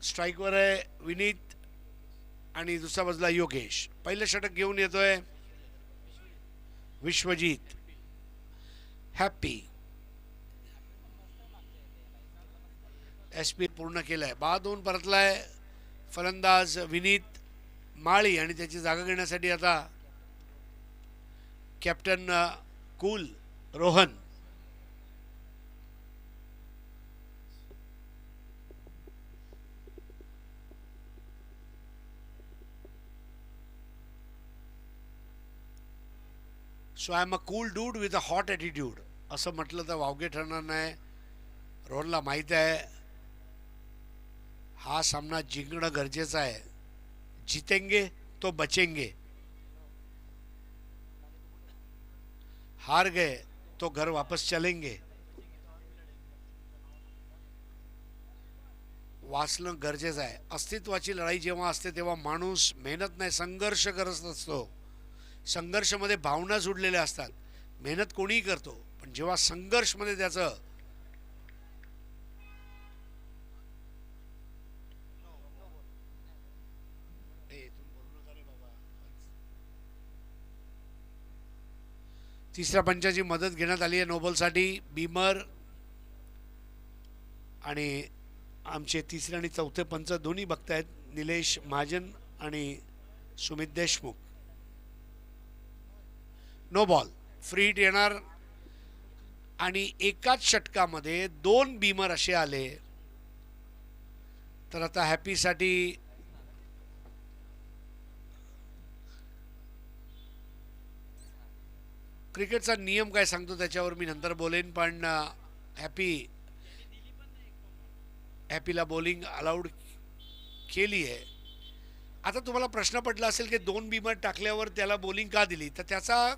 स्ट्राईकवर आहे विनीत आणि दुसऱ्या बाजूला योगेश. पहिलं षटक घेऊन येतोय विश्वजीत. हॅपी SP पूर्ण केलाय. 2 परतलाय फलंदाज विनीत माळी आणि त्याची जागा घेण्यासाठी आता captain cool Rohan. So I am a cool dude with a hot attitude असं म्हटलं तर वावगे ठरणार नाही. रोहनला माहीत आहे हा सामना जिंकणं गरजेचं आहे. जीतेंगे तो बचेंगे, हार गए तो घर वापस चलेंगे. वाचणं गरजेचं आहे. अस्तित्वाची लढाई जेव्हा असते तेव्हा माणूस मेहनत नाही संघर्ष करत असतो. संघर्षामध्ये भावना जुडलेल्या असतात. मेहनत कोणीही करतो पण जेव्हा संघर्षमध्ये त्याचं तिसऱ्या पंचाची मदत घेण्यात आली आहे नोबलसाठी. बीमर आणि आमचे तिसरे आणि चौथे पंच दोन्ही बघतायत निलेश महाजन आणि Sumit Deshmukh. No ball, free hit येणार आणि एकाच षटकामध्ये 2 बीमर असे आले तर आता हॅपीसाठी क्रिकेटचा नियम काय सांगतो त्याच्यावर मी नंतर बोलेन. पण हॅपीला बॉलिंग अलाउड केली आहे. आता तुम्हाला प्रश्न पडला असेल की 2 बीमर टाकल्यावर त्याला बॉलिंग का दिली, तर त्याचा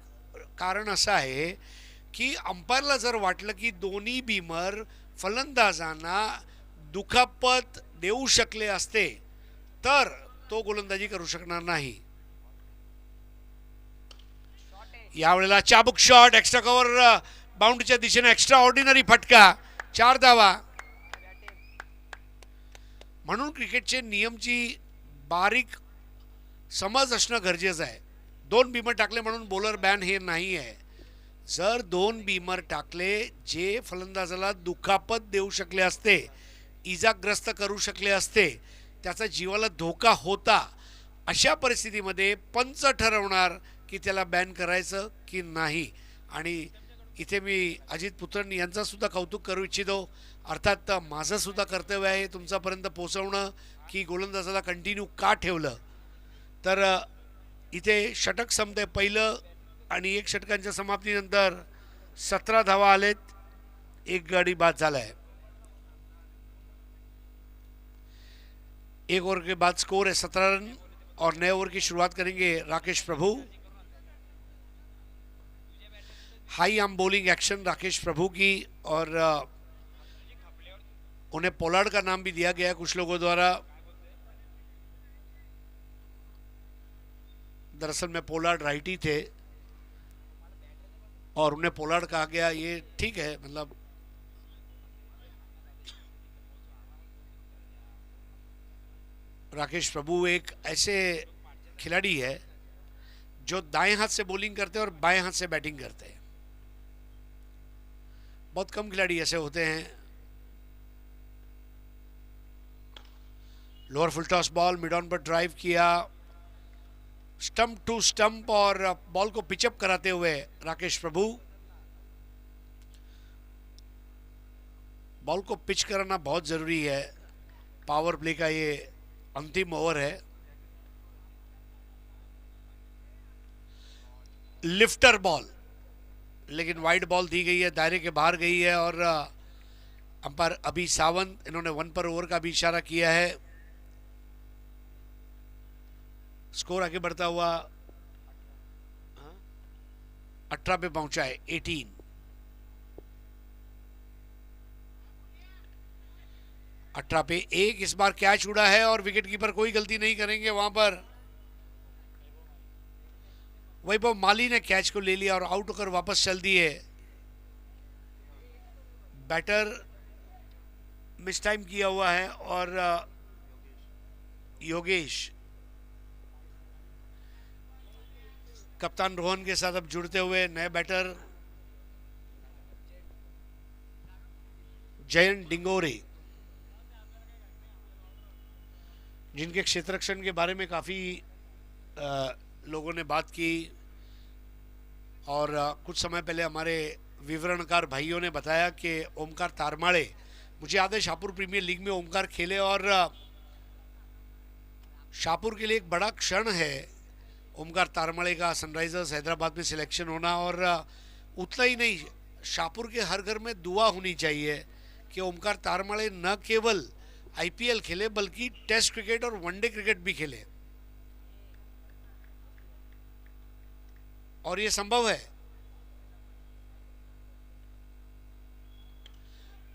कारण असं आहे की अंपायरला जर वाटलं की दोन्ही बीमर फलंदाजांना दुखापत देऊ शकले असते तर तो गोलंदाजी करू शकणार नाही. यावेळेला चाबुक शॉट, एक्स्ट्रा कव्हर बाउंड्रीच्या दिशेने एक्स्ट्रा ऑर्डिनरी फटका, 4 धावा. म्हणून क्रिकेटचे नियमची बारीक समज असणं गरजेचं आहे. 2 बीमर टाकले म्हणून बॉलर बॅन हे नाही आहे. जर 2 बीमर टाकले जे फलंदाजाला दुखापत देऊ शकले असते, इजाग्रस्त करू शकले असते, त्याचा जीवाला धोका होता, अशा परिस्थितीमध्ये पंच ठरवणार की त्याला बॅन करायचं की नाही. आणि इथे मी अजित पुत्रन यांचा सुद्धा कौतुक करू इच्छितो. अर्थात माझं सुद्धा कर्तव्य आहे तुमच्यापर्यंत पोहोचवणं की गोलंदाजाला कंटिन्यू का ठेवलं. तर इथे षटक संपते पहिलं आणि 1 षटकांच्या समाप्तीनंतर 17 धावा आलेत, 1 गडी बाद झाला है. 1 ओवर के बाद स्कोर है 17 रन और नए ओवर की शुरुआत करेंगे Rakesh Prabhu. High arm bowling action Rakesh Prabhu की और उन्हें पोलार्ड का नाम भी दिया गया कुछ लोगों द्वारा. दरअसल में पोलार्ड राइटी थे और उन्हें पोलार्ड कहा गया. ये ठीक है, मतलब राकेश प्रभु एक ऐसे खिलाड़ी है जो दाएं हाथ से बॉलिंग करते हैं और बाएं हाथ से बैटिंग करते हैं. बहुत कम खिलाड़ी ऐसे होते हैं. Lower full toss ball mid on पर ड्राइव किया, स्टंप टू स्टंप और बॉल को पिचअप कराते हुए राकेश प्रभु. बॉल को पिच कराना बहुत जरूरी है. पावर प्ले का ये अंतिम ओवर है. लिफ्टर बॉल, लेकिन वाइड बॉल दी गई है, दायरे के बाहर गई है और अंपायर अभी सावंत इन्होंने 1 पर ओवर का भी इशारा किया है. स्कोर आगे बढ़ता हुआ 18 पे पहुंचा है. 18. पे 1 इस बार कैच उड़ा है और विकेट कीपर कोई गलती नहीं करेंगे वहां पर. वैभव माली ने कैच को ले लिया और आउट होकर वापस चल दिए. बैटर मिस टाइम किया हुआ है और योगेश, कप्तान रोहन के साथ अब जुड़ते हुए नए बैटर जयंत डिंगोरे, जिनके क्षेत्ररक्षण के बारे में काफ़ी लोगों ने बात की और कुछ समय पहले हमारे विवरणकार भाइयों ने बताया कि ओमकार तारमाड़े, मुझे याद है शाहपुर प्रीमियर लीग में ओमकार खेले और शाहपुर के लिए एक बड़ा क्षण है ओमकार तारमाड़े का सनराइजर्स हैदराबाद में सिलेक्शन होना। और उतना ही नहीं, शाहपुर के हर घर में दुआ होनी चाहिए कि ओमकार तारमाड़े न केवल आईपीएल खेले बल्कि टेस्ट क्रिकेट और वनडे क्रिकेट भी खेले, और ये संभव है।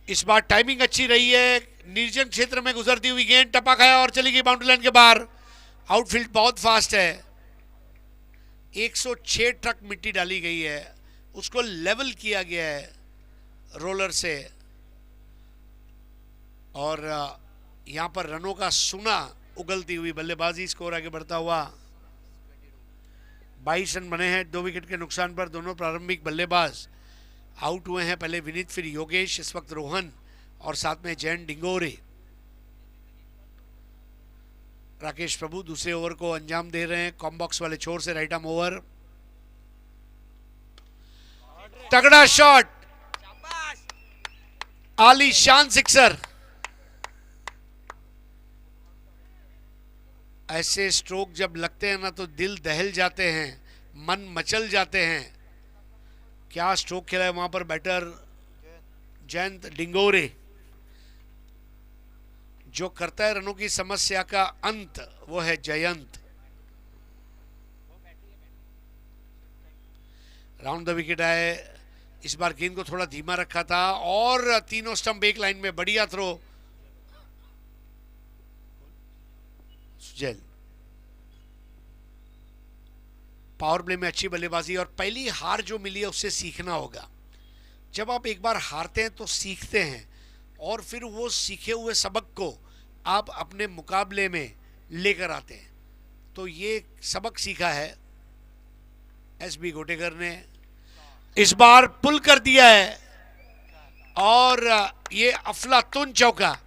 इस बार टाइमिंग अच्छी रही है, निर्जन क्षेत्र में गुजरती हुई गेंद टपा खाया और चली गई बाउंड्री लाइन के बाहर। आउटफील्ड बहुत फास्ट है, 106 ट्रक मिट्टी डाली गई है, उसको लेवल किया गया है रोलर से, और यहां पर रनों का सुना उगलती हुई बल्लेबाजी, स्कोर आगे बढ़ता हुआ 22 रन बने हैं 2 विकेट के नुकसान पर। दोनों प्रारंभिक बल्लेबाज आउट हुए हैं, पहले विनीत फिर योगेश, इस वक्त रोहन और साथ में जयंत डिंगोरे। राकेश प्रभु दूसरे ओवर को अंजाम दे रहे हैं, कॉम्बॉक्स वाले छोर से राइट आर्म ओवर, तगड़ा शॉट, आलीशान सिक्सर। ऐसे स्ट्रोक जब लगते हैं ना तो दिल दहल जाते हैं, मन मचल जाते हैं। क्या स्ट्रोक खेला है वहां पर बैटर जयंत डिंगोरे, जो करता है रनों की समस्या का अंत, वो है जयंत। राउंड द विकेट आए, इस बार गेंद को थोड़ा धीमा रखा था और तीनों स्टंप एक लाइन में, बढ़िया थ्रो सुजैल। पावर प्ले में अच्छी बल्लेबाजी, और पहली हार जो मिली है उससे सीखना होगा। जब आप एक बार हारते हैं तो सीखते हैं, और फिर वो सीखे हुए सबक को आप अपने मुकाबले में लेकर आते हैं। तो ये सबक सीखा है एसबी गोटेकर ने, इस बार पुल कर दिया है, और ये अफलातुन चौका,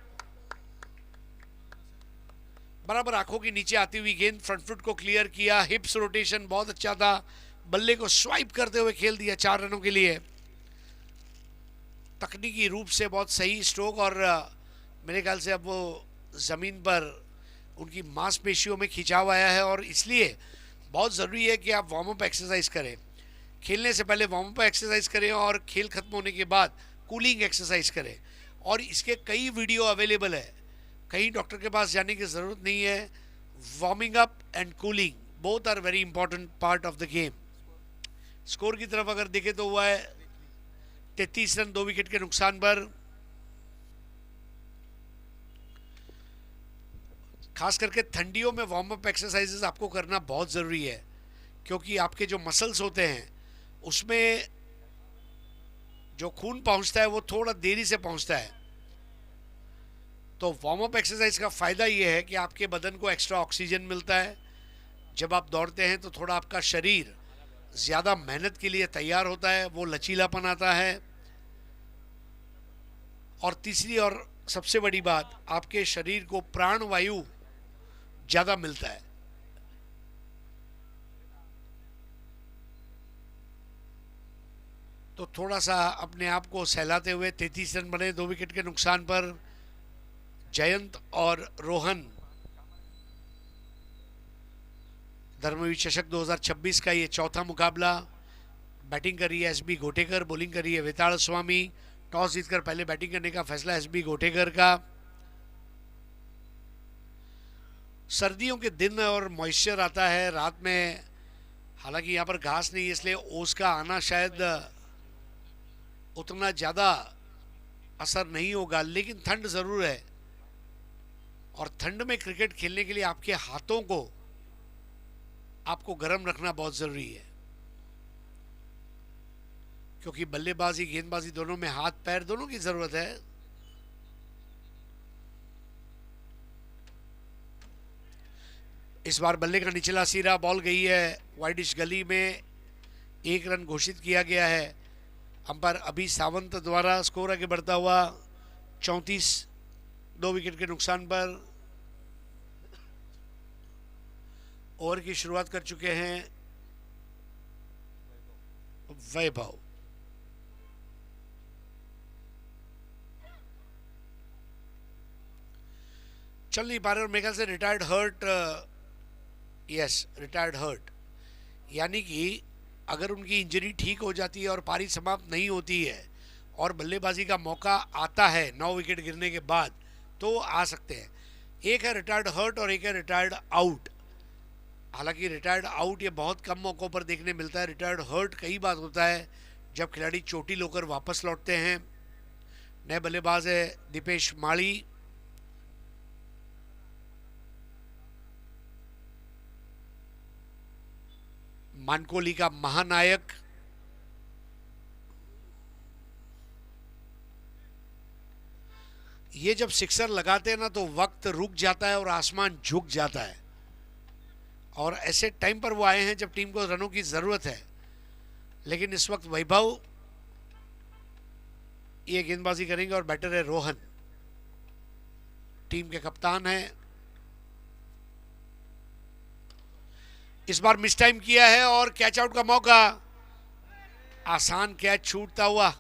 बराबर आंखों के नीचे आती हुई गेंद, फ्रंट फुट को क्लियर किया, हिप्स रोटेशन बहुत अच्छा था, बल्ले को स्वाइप करते हुए खेल दिया 4 रनों के लिए। तकनीकी रूप से बहुत सही स्ट्रोक, और मेरे ख्याल से अब वो ज़मीन पर उनकी मांसपेशियों में खिंचाव आया है, और इसलिए बहुत ज़रूरी है कि आप वार्म अप एक्सरसाइज करें, खेलने से पहले वार्म अप एक्सरसाइज करें और खेल खत्म होने के बाद कूलिंग एक्सरसाइज करें। और इसके कई वीडियो अवेलेबल है, कहीं डॉक्टर के पास जाने की ज़रूरत नहीं है। Warming up and cooling both are very important part of the game. Score की तरफ अगर देखें तो हुआ है 33 रन 2 विकेट के नुकसान पर। खास करके ठंडियों में वार्म अप एक्सरसाइजेस आपको करना बहुत ज़रूरी है, क्योंकि आपके जो मसल्स होते हैं उसमें जो खून पहुंचता है वो थोड़ा देरी से पहुंचता है। तो वार्म अप एक्सरसाइज का फ़ायदा ये है कि आपके बदन को एक्स्ट्रा ऑक्सीजन मिलता है। जब आप दौड़ते हैं तो थोड़ा आपका शरीर ज़्यादा मेहनत के लिए तैयार होता है, वो लचीलापन आता है। और तीसरी और सबसे बड़ी बात, आपके शरीर को प्राण वायु ज़्यादा मिलता है। तो थोड़ा सा अपने आप को सहलाते हुए 33 रन बने 2 विकेट के नुकसान पर। जयंत और रोहन धर्मवीर चषक 2026 का ये चौथा मुकाबला। बैटिंग कर रही है एसबी गोटेकर, बॉलिंग कर रही है वेताल स्वामी। टॉस जीतकर पहले बैटिंग करने का फैसला एसबी गोटेकर का। सर्दियों के दिन और मॉइस्चर आता है रात में, हालांकि यहाँ पर घास नहीं है इसलिए ओस का आना शायद उतना ज़्यादा असर नहीं होगा, लेकिन ठंड ज़रूर है। और ठंड में क्रिकेट खेलने के लिए आपके हाथों को आपको गर्म रखना बहुत ज़रूरी है, क्योंकि बल्लेबाजी गेंदबाजी दोनों में हाथ पैर दोनों की ज़रूरत है। इस बार बल्ले का निचला सिरा, बॉल गई है वाइडिश गली में, 1 रन घोषित किया गया है अंपायर अभी सावंत द्वारा। स्कोर आगे बढ़ता हुआ 34, 2 विकेट के नुकसान पर। ओवर की शुरुआत कर चुके हैं वैभव। चल नहीं पा रहे और मेरे ख्याल से retired hurt, yes retired hurt, यानी कि अगर उनकी इंजरी ठीक हो जाती है और पारी समाप्त नहीं होती है और बल्लेबाजी का मौका आता है 9 विकेट गिरने के बाद, तो आ सकते हैं। एक है रिटायर्ड हर्ट और एक है रिटायर्ड आउट। हालांकि रिटायर्ड आउट ये बहुत कम मौक़ों पर देखने मिलता है। रिटायर्ड हर्ट कई बार होता है जब खिलाड़ी चोटी लेकर वापस लौटते हैं। नए बल्लेबाज है दीपेश माली। मानकोली का महानायक, ये जब सिक्सर लगाते हैं ना तो वक्त रुक जाता है और आसमान झुक जाता है, और ऐसे टाइम पर वो आए हैं जब टीम को रनों की जरूरत है। लेकिन इस वक्त वैभव ये गेंदबाजी करेंगे और बैटर है रोहन, टीम के कप्तान हैं। इस बार मिस टाइम किया है और कैच आउट का मौका, आसान कैच छूटता हुआ।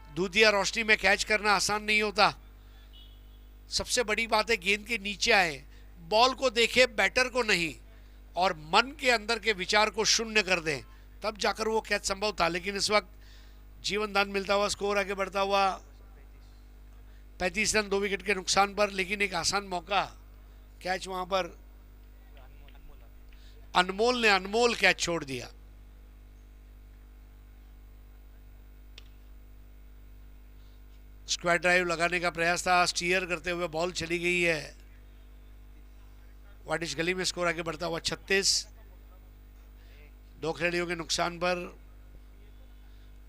दूधिया रोशनी में कैच करना आसान नहीं होता। सबसे बड़ी बात है गेंद के नीचे आए, बॉल को देखे बैटर को नहीं, और मन के अंदर के विचार को शून्य कर दें, तब जाकर वो कैच संभव था। लेकिन इस वक्त जीवन दान मिलता हुआ, स्कोर आगे बढ़ता हुआ 35 रन 2 विकेट के नुकसान पर। लेकिन एक आसान मौका, कैच वहां पर अनमोल ने अनमोल कैच छोड़ दिया। स्क्वायर ड्राइव लगाने का प्रयास था, स्टीयर करते हुए बॉल चली गई है वाटिश गली में। स्कोर आगे बढ़ता हुआ 36, 2 खिलाड़ियों के नुकसान पर।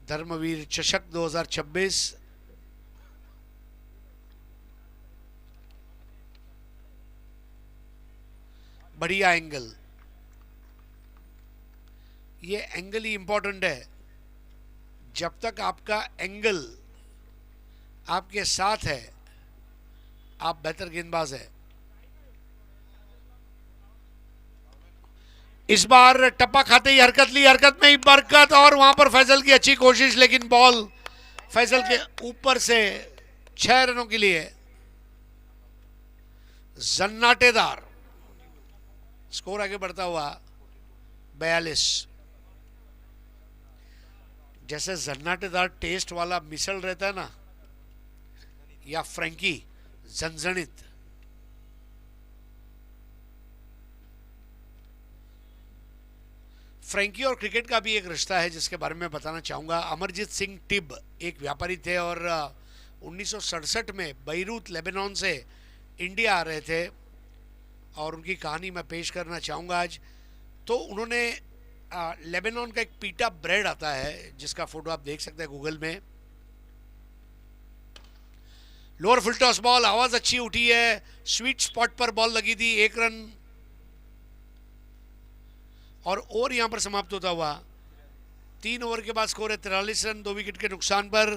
धर्मवीर चषक 2026 बढ़िया एंगल, ये एंगल ही इंपॉर्टेंट है। जब तक आपका एंगल आपके साथ है आप बेहतर गेंदबाज है। इस बार टप्पा खाते ही हरकत ली, हरकत में ही बरकत, और वहां पर फैजल की अच्छी कोशिश, लेकिन बॉल फैजल के ऊपर से 6 रनों के लिए जन्नाटेदार। स्कोर आगे बढ़ता हुआ 42। जैसे जन्नाटेदार टेस्ट वाला मिसल रहता है ना, या फ्रैंकी जनजनित, फ्रैंकी और क्रिकेट का भी एक रिश्ता है जिसके बारे में बताना चाहूँगा। अमरजीत सिंह टिब एक व्यापारी थे और 1967 में बैरूत लेबनान से इंडिया आ रहे थे, और उनकी कहानी मैं पेश करना चाहूँगा आज। तो उन्होंने लेबनान का एक पीटा ब्रेड आता है जिसका फोटो आप देख सकते हैं गूगल में। लोअर फुल टॉस बॉल, आवाज अच्छी उठी है, स्वीट स्पॉट पर बॉल लगी थी, 1 रन, और ओवर यहां पर समाप्त होता हुआ 3 ओवर के बाद स्कोर है 43 रन 2 विकेट के नुकसान पर।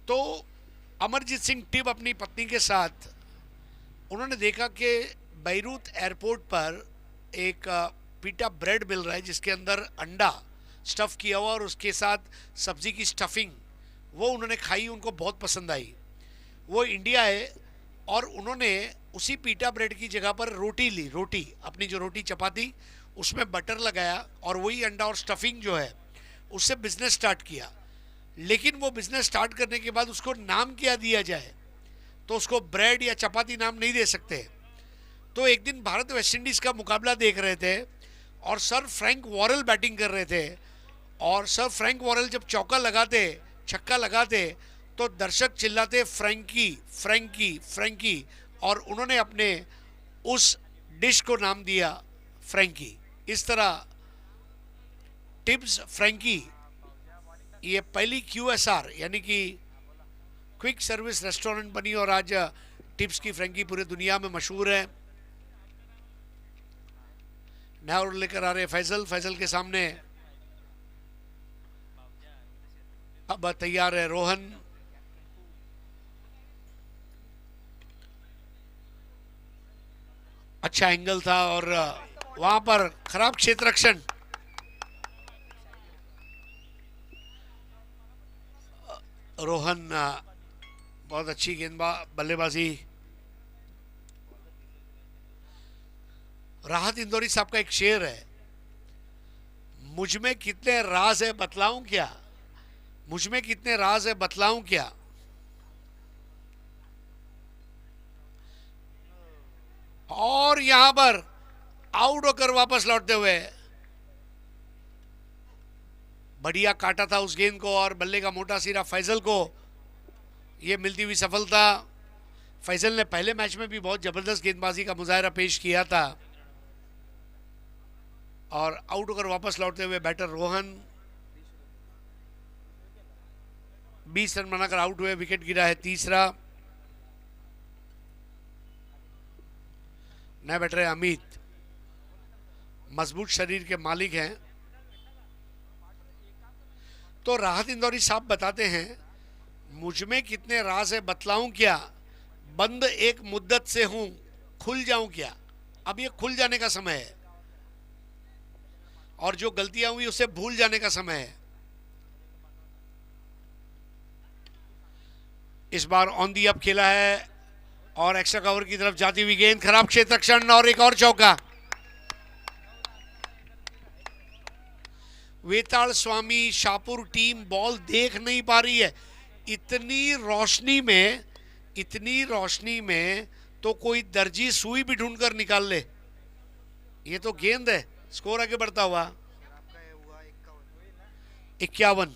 तो अमरजीत सिंह टिब अपनी पत्नी के साथ उन्होंने देखा कि बैरूत एयरपोर्ट पर एक पीटा ब्रेड मिल रहा है जिसके अंदर अंडा स्टफ किया हुआ और उसके साथ सब्जी की स्टफिंग, वो उन्होंने खाई, उनको बहुत पसंद आई। वो इंडिया है और उन्होंने उसी पीटा ब्रेड की जगह पर रोटी ली, रोटी अपनी जो रोटी चपाती उसमें बटर लगाया और वही अंडा और स्टफिंग जो है उससे बिजनेस स्टार्ट किया। लेकिन वो बिजनेस स्टार्ट करने के बाद उसको नाम क्या दिया जाए, तो उसको ब्रेड या चपाती नाम नहीं दे सकते। तो एक दिन भारत वेस्ट इंडीज का मुकाबला देख रहे थे और सर फ्रैंक वॉरेल बैटिंग कर रहे थे, और सर फ्रैंक वॉरेल जब चौका लगाते, छक्का लगाते, तो दर्शक चिल्लाते फ्रैंकी फ्रैंकी फ्रैंकी, और उन्होंने अपने उस डिश को नाम दिया फ्रैंकी। इस तरह टिब्स फ्रैंकी ये पहली QSR यानी कि क्विक सर्विस रेस्टोरेंट बनी और आज टिप्स की फ्रेंकी पूरी दुनिया में मशहूर है। नया ओवर लेकर आ रहे फैजल, फैजल के सामने अब तैयार है रोहन। अच्छा एंगल था और वहां पर खराब क्षेत्र रक्षण। रोहन बहुत अच्छी बल्लेबाजी। राहत इंदौरी साहब का एक शेर है, मुझ में कितने राज है बतलाऊं क्या, मुझ में कितने राज है बतलाऊं क्या। और यहां पर आउट होकर वापस लौटते हुए बढ़िया काटा था उस गेंद को और बल्ले का मोटा सिरा फैजल को यह मिलती हुई सफलता। फैजल ने पहले मैच में भी बहुत जबरदस्त गेंदबाजी का मुजाहरा पेश किया था और आउट होकर वापस लौटते हुए बैटर रोहन 20 रन बनाकर आउट हुए। विकेट गिरा है तीसरा। नए बैटर है अमित, मजबूत शरीर के मालिक हैं। तो राहत इंदौरी साहब बताते हैं, मुझ में कितने राज है बतलाऊं क्या, बंद एक मुद्दत से हूं खुल जाऊं क्या। अब ये खुल जाने का समय है और जो गलतियां हुई उसे भूल जाने का समय है। इस बार ऑन दी अप खेला है और एक्स्ट्रा कवर की तरफ जाती हुई गेंद, खराब क्षेत्र रक्षण और एक और चौका। वेताल स्वामी शाहपुर टीम बॉल देख नहीं पा रही है। इतनी रोशनी में तो कोई दर्जी सुई भी ढूंढकर निकाल ले। ये तो गेंद है। स्कोर आगे बढ़ता हुआ 51।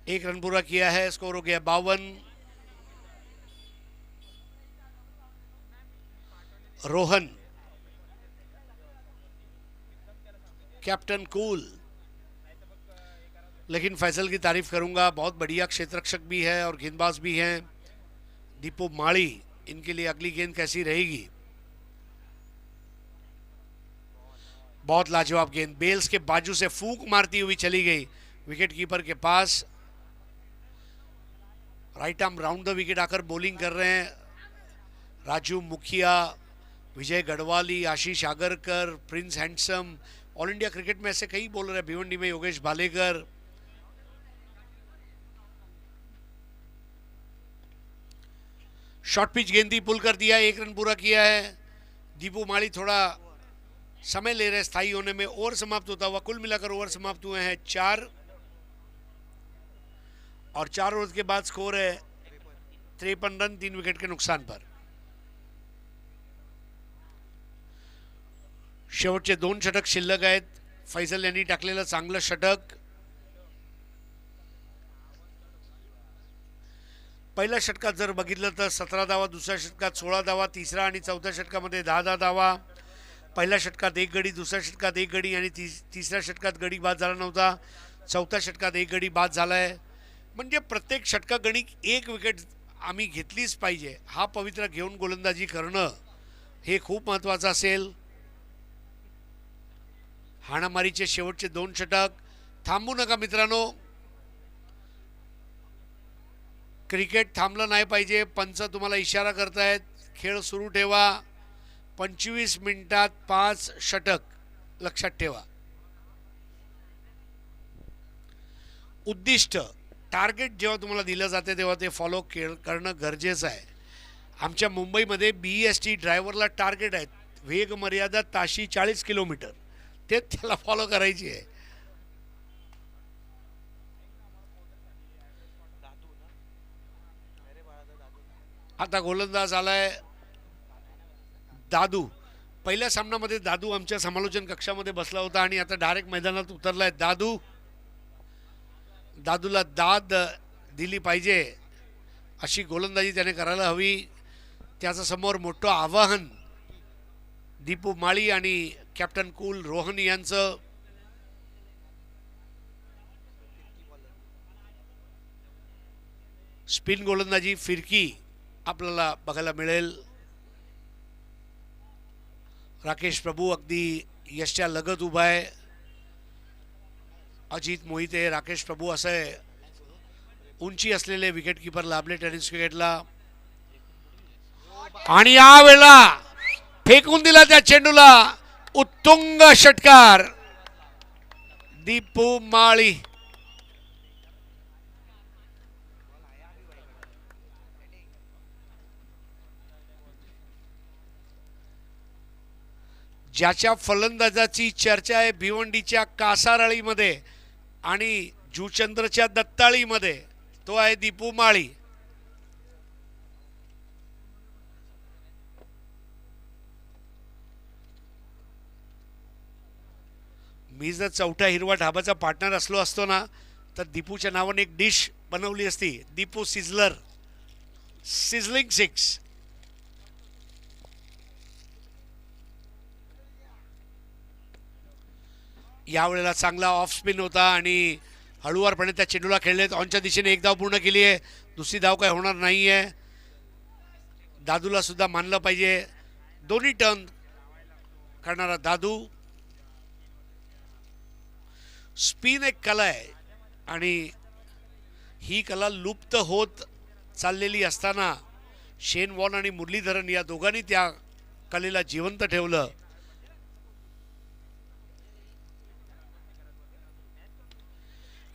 एक रन पूरा किया है, स्कोर हो गया 52। रोहन, कैप्टन कूल, लेकिन फैसल की तारीफ करूंगा, बहुत बढ़िया क्षेत्ररक्षक भी है और गेंदबाज भी हैं। दीपू माड़ी, इनके लिए अगली गेंद कैसी रहेगी। बहुत लाजवाब गेंद बेल्स के बाजू से फूंक मारती हुई चली गई विकेट कीपर के पास। Right arm round the wicket आकर बॉलिंग कर रहे हैं Raju Mukhiya, Vijay Garhwali, Ashish Agarkar, prince handsome. All India cricket में ऐसे कई बॉलर है, भिवंडी में योगेश भालेकर। शॉर्ट पिच गेंदी पुल कर दिया, एक रन पूरा किया है। दीपू माड़ी थोड़ा समय ले रहे स्थायी होने में। ओवर समाप्त होता हुआ, कुल मिलाकर ओवर समाप्त हुए हैं 4 और 4 ओवर के बाद स्कोर है 53 रन 3 विकेट के नुकसान पर। शेवटचे 2 षटक शिल्लक आहेत। फैसल यांनी टाकलेलं चांगलं षटक। पहिल्या षटकात जर बघितलं तर 17 धावा, दुसऱ्या षटकात 16 धावा, तिसरा आणि चौथ्या षटकामध्ये 10 धावा। पहिल्या षटकात 1 गडी, दुसऱ्या षटकात 1 गडी आणि तिसऱ्या षटकात गडी बाद झाला नव्हता। चौथ्या षटकात 1 गडी बाद झालाय। म्हणजे प्रत्येक षटकागणिक 1 विकेट आम्ही घेतलीच पाहिजे, हा पवित्र घेऊन गोलंदाजी करणं हे खूप महत्त्वाचं असेल। हाणामारीचे शेवटचे 2 षटक। थांबू नका मित्रांनो, क्रिकेट थांबलं नाही पाहिजे। पंच तुम्हाला इशारा करतायत, खेळ सुरू ठेवा। 25 मिनिटात 5 षटक, लक्षात ठेवा। उद्दिष्ट टार्गेट जेव्हा तुम्हाला दिलं जाते तेव्हा ते फॉलो करणं गरजेचं आहे। आमच्या मुंबईमध्ये BST ड्रायव्हरला टार्गेट आहे, वेग मर्यादा ताशी 40 किलोमीटर, ते त्याला फॉलो करायची आहे। आता गोलंदाज आलाय दादू। पहिल्या सामन्यामध्ये दादू आमच्या समालोचन कक्षामध्ये बसला होता आणि आता डायरेक्ट मैदानात उतरलाय दादू। दादूला दाद दिली पाहिजे अशी गोलंदाजी त्याने करायला हवी। त्याच्या समोर मोठं आवाहन दीपू माळी आणि कॅप्टन कूल रोहन यांचं। स्पिन गोलंदाजी फिरकी आपल्याला बघायला मिळेल. राकेश प्रभू अगदी यशच्या लगत उभा आहे. अजित मोहिते, राकेश प्रभू असे उंची असलेले विकेट किपर लाभले टेनिस क्रिकेटला. आणि यावेळेला फेकून दिला त्या चेंडूला उत्तुंग षटकार दीपू माळी. ज्याच्या फलंदाजाची चर्चा आहे भिवंडीच्या कासारळीमध्ये आणि जुचंद्रच्या दत्ताळीमध्ये, तो आहे दीपू माळी. मी जर चौथा हिरवा ढाबाचा पार्टनर असलो असतो ना, तर दीपूच्या नावाने एक डिश बनवली असती, दीपू सिझलर, सिझलिंग सिक्स. यावेळेला चांगला ऑफ स्पिन होता आणि हळूवारपणे त्या चेंडूला खेळलेत. ऑनच्या दिशेने एक धाव पूर्ण केली आहे. दुसरी धाव काय होणार नाही आहे. दादूला सुद्धा मानलं पाहिजे. दोन्ही टर्न करणारा दादू. स्पिन एक कला आहे आणि ही कला लुप्त होत चाललेली असताना शेन वॉर्न आणि मुरलीधरन या दोघांनी त्या कलेला जिवंत ठेवलं.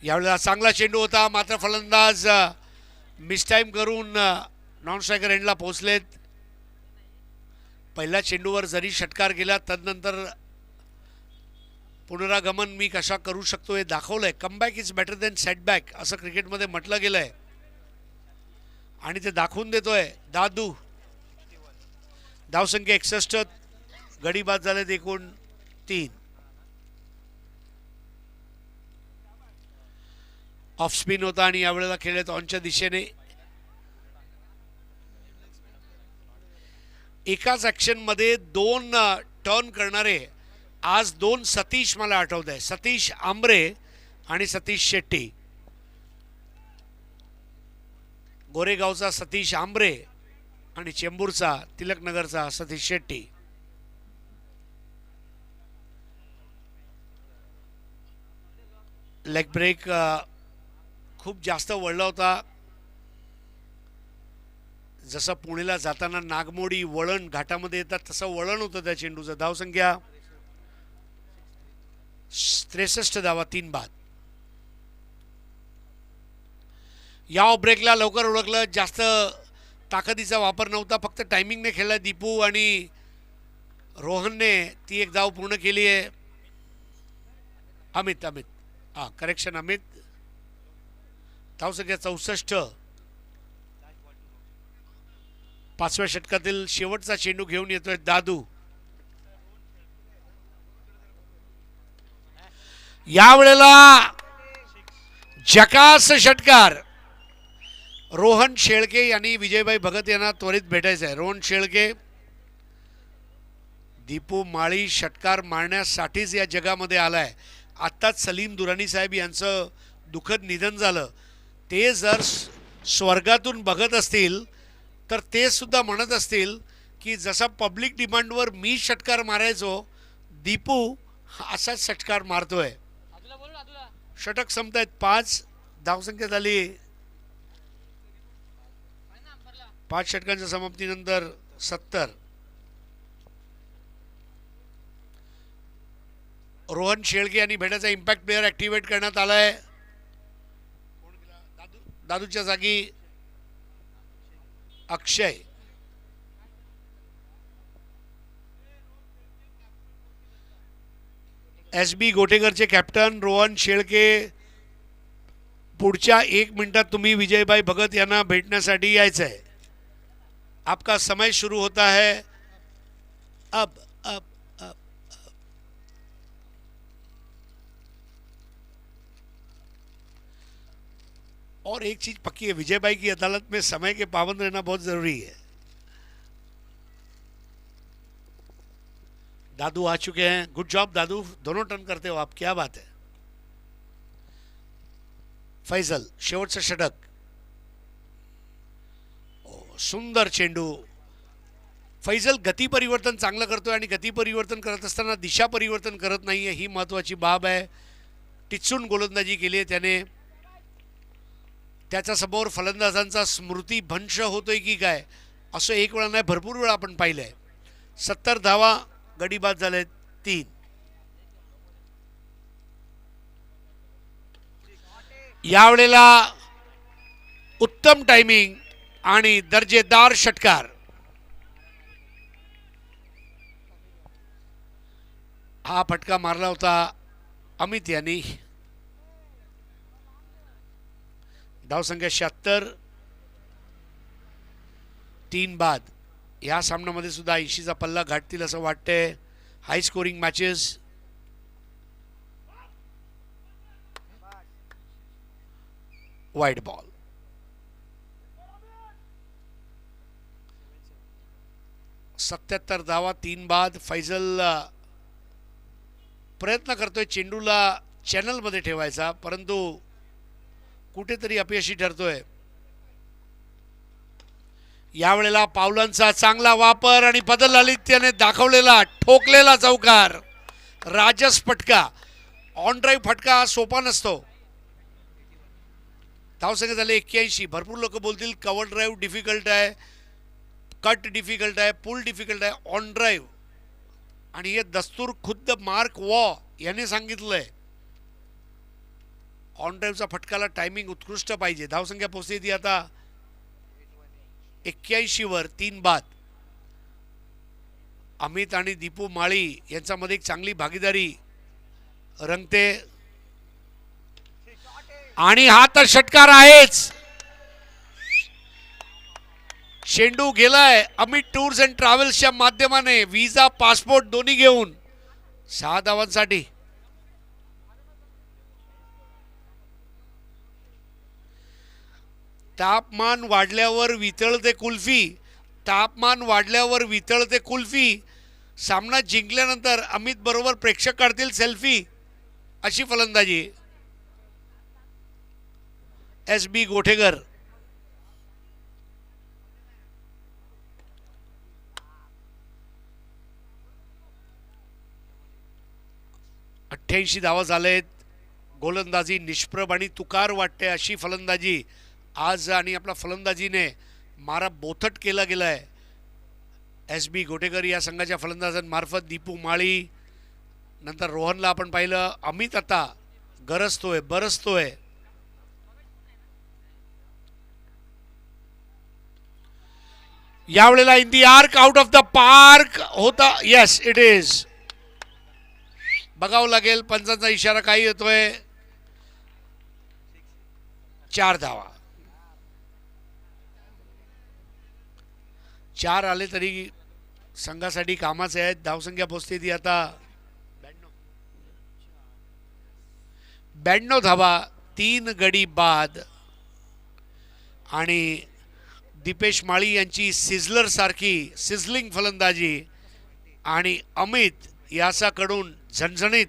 यावेळेला चांगला चेंडू होता, मात्र फलंदाज मिसटाईम करून नॉन स्ट्रायकर एंडला पोहोचलेत. पहिल्या चेंडूवर जरी षटकार गेला, तदनंतर पुनरागमन मी कशा करू शकतो हे दाखवलंय. Comeback is better than setback असं क्रिकेटमध्ये म्हटलं गेलंय आणि ते दाखवून देतोय दादू. धावसंख्या 61, गडी बाद झालेत एकूण 3. ऑफ स्पिन होता आणि यावेळेला खेळत ऑनच्या दिशेने. एकाच ॲक्शनमध्ये 2 टर्न करणारे आज 2 सतीश मला आठवत आहे. सतीश आंबरे आणि सतीश शेट्टी. गोरेगावचा सतीश आंबरे आणि चेंबूरचा तिलकनगरचा सतीश शेट्टी. लेग ब्रेक खूप जास्त वळला होता. जसं पुणेला जाताना नागमोडी वळण घाटामध्ये येतात तसं वळण होतं त्या चेंडूचं. धावसंख्या 63 धावा, 3 बाद. या ब्रेकला लवकर ओळखलं. जास्त ताकदीचा वापर नव्हता, फक्त टायमिंगने खेळला दीपू आणि रोहनने ती एक धाव पूर्ण केली आहे. अमित करेक्शन अमित. धावसंख्या 64. 5व्या षटकातील शेवटचा चेंडू घेऊन येतोय दादू. यावेळेला जकास षटकार. रोहन शेळके यांनी विजयभाई भगत यांना त्वरित भेटायचं आहे. रोहन शेळके, दीपू माळी षटकार मारण्यासाठीच या जगामध्ये आलाय. आत्ताच सलीम दुरानी साहेब यांचं दुःखद निधन झालं. ते जर स्वर्गातून बघत असतील तर ते सुद्धा म्हणत असतील की जसा पब्लिक डिमांडवर मी षटकार मारायचो, दीपू असाच षटकार मारतोय. षटक संपतायत 5. धावसंख्या झाली 5 षटकांच्या समाप्तीनंतर 70. रोहन शेळके यांनी भेटायचा इम्पॅक्ट प्लेअर ऍक्टिव्हेट करण्यात आलाय. दादूच्या जागी अक्षय. SB गोटेकरचे कॅप्टन रोहन शेळके पुढच्या 1 मिनिटात तुम्ही विजयभाई भगत यांना भेटण्यासाठी यायचं आहे. आपका समय शुरू होता है अब. और एक चीज पक्की है, विजय भाई की अदालत में समय के पाबंद रहना बहुत जरूरी है. दादू आ चुके हैं. गुड जॉब दादू, दोनों टर्न करते हो आप, क्या बात है. फैजल शेवटचं षटक. सुंदर चेंडू. फैजल गती परिवर्तन चांगलं करतोय आणि गती परिवर्तन करत असताना दिशा परिवर्तन करत नाहीये, ही महत्त्वाची बाब आहे. टिचून गोलंदाजी केली आहे त्याने. त्याच्यासमोर फलंदाजांचा स्मृती भंश होतोय की काय असं एक वेळा नाही भरपूर वेळा आपण पाहिलंय. 70 धावा, गडी बाद झाले 3. यावेळेला उत्तम टायमिंग आणि दर्जेदार षटकार. हा फटका मारला होता अमित यांनी. धावसंख्या 76, 3 बाद. या सामन्यामध्ये सुद्धा 80चा पल्ला गाठतील असं वाटतंय. हाय स्कोरिंग मॅचेस. Wide ball. सत्याहत्तर धावा, 3 बाद. फैजल प्रयत्न करतोय चेंडूला चॅनलमध्ये ठेवायचा, परंतु कुठेतरी अपयशी ठरतोय. यावेळेला पावलांचा चांगला वापर आणि बदल ललित्याने दाखवलेला ठोकलेला चौकार. राजस फटका. ऑन ड्राईव्ह फटका सोपा नसतो. धावसंख्या झाले 81. भरपूर लोक बोलतील कव्हर ड्राईव्ह डिफिकल्ट आहे, कट डिफिकल्ट आहे, पुल डिफिकल्ट आहे. ऑन ड्राईव्ह आणि हे दस्तूर खुद्द मार्क वॉ याने सांगितलंय. ऑन ड्राईव्हचा फटकाला टायमिंग उत्कृष्ट पाहिजे. धावसंख्या पोहोचली ती आता 81 वर, 3 बाद. अमित आणि दीपू माळी यांच्यामध्ये एक चांगली भागीदारी रंगते आणि हा तर षटकार आहेच. चेंडू गेलाय अमित टूर्स अँड ट्रॅव्हल्सच्या माध्यमाने विजा पासपोर्ट दोन्ही घेऊन 6 धावांसाठी. तापमान वाढल्यावर वितळते कुल्फी. तापमान वाढल्यावर वितळते कुल्फी. सामना जिंकल्यानंतर अमित बरोबर प्रेक्षक काढतील सेल्फी, अशी फलंदाजी. SB गोठेकर. अठ्ठ्याऐंशी धावा झालेत. गोलंदाजी निष्प्रभ आणि तुकार वाटते अशी फलंदाजी आज, आणि आपला फलंदाजीने मारा बोथट केला गेलाय. SB गोटेकर या संघाच्या फलंदाजांमार्फत. दीपू माळी, नंतर रोहनला आपण पाहिलं. अमित आता गरजतोय, बरसतोय. यावेळेला in the arc, out of the park होता. Yes, it is. बघावं लागेल पंचांचा इशारा काय येतोय. 4 धावा. 4 आले तरी संघासाठी कामाचे आहेत. धावसंख्या पोहोचते ती आता 92 धावा, 3 गडी बाद. आणि दीपेश माळी यांची सिझलर सारखी सिझलिंग फलंदाजी आणि अमित याच्याकडून झणझणीत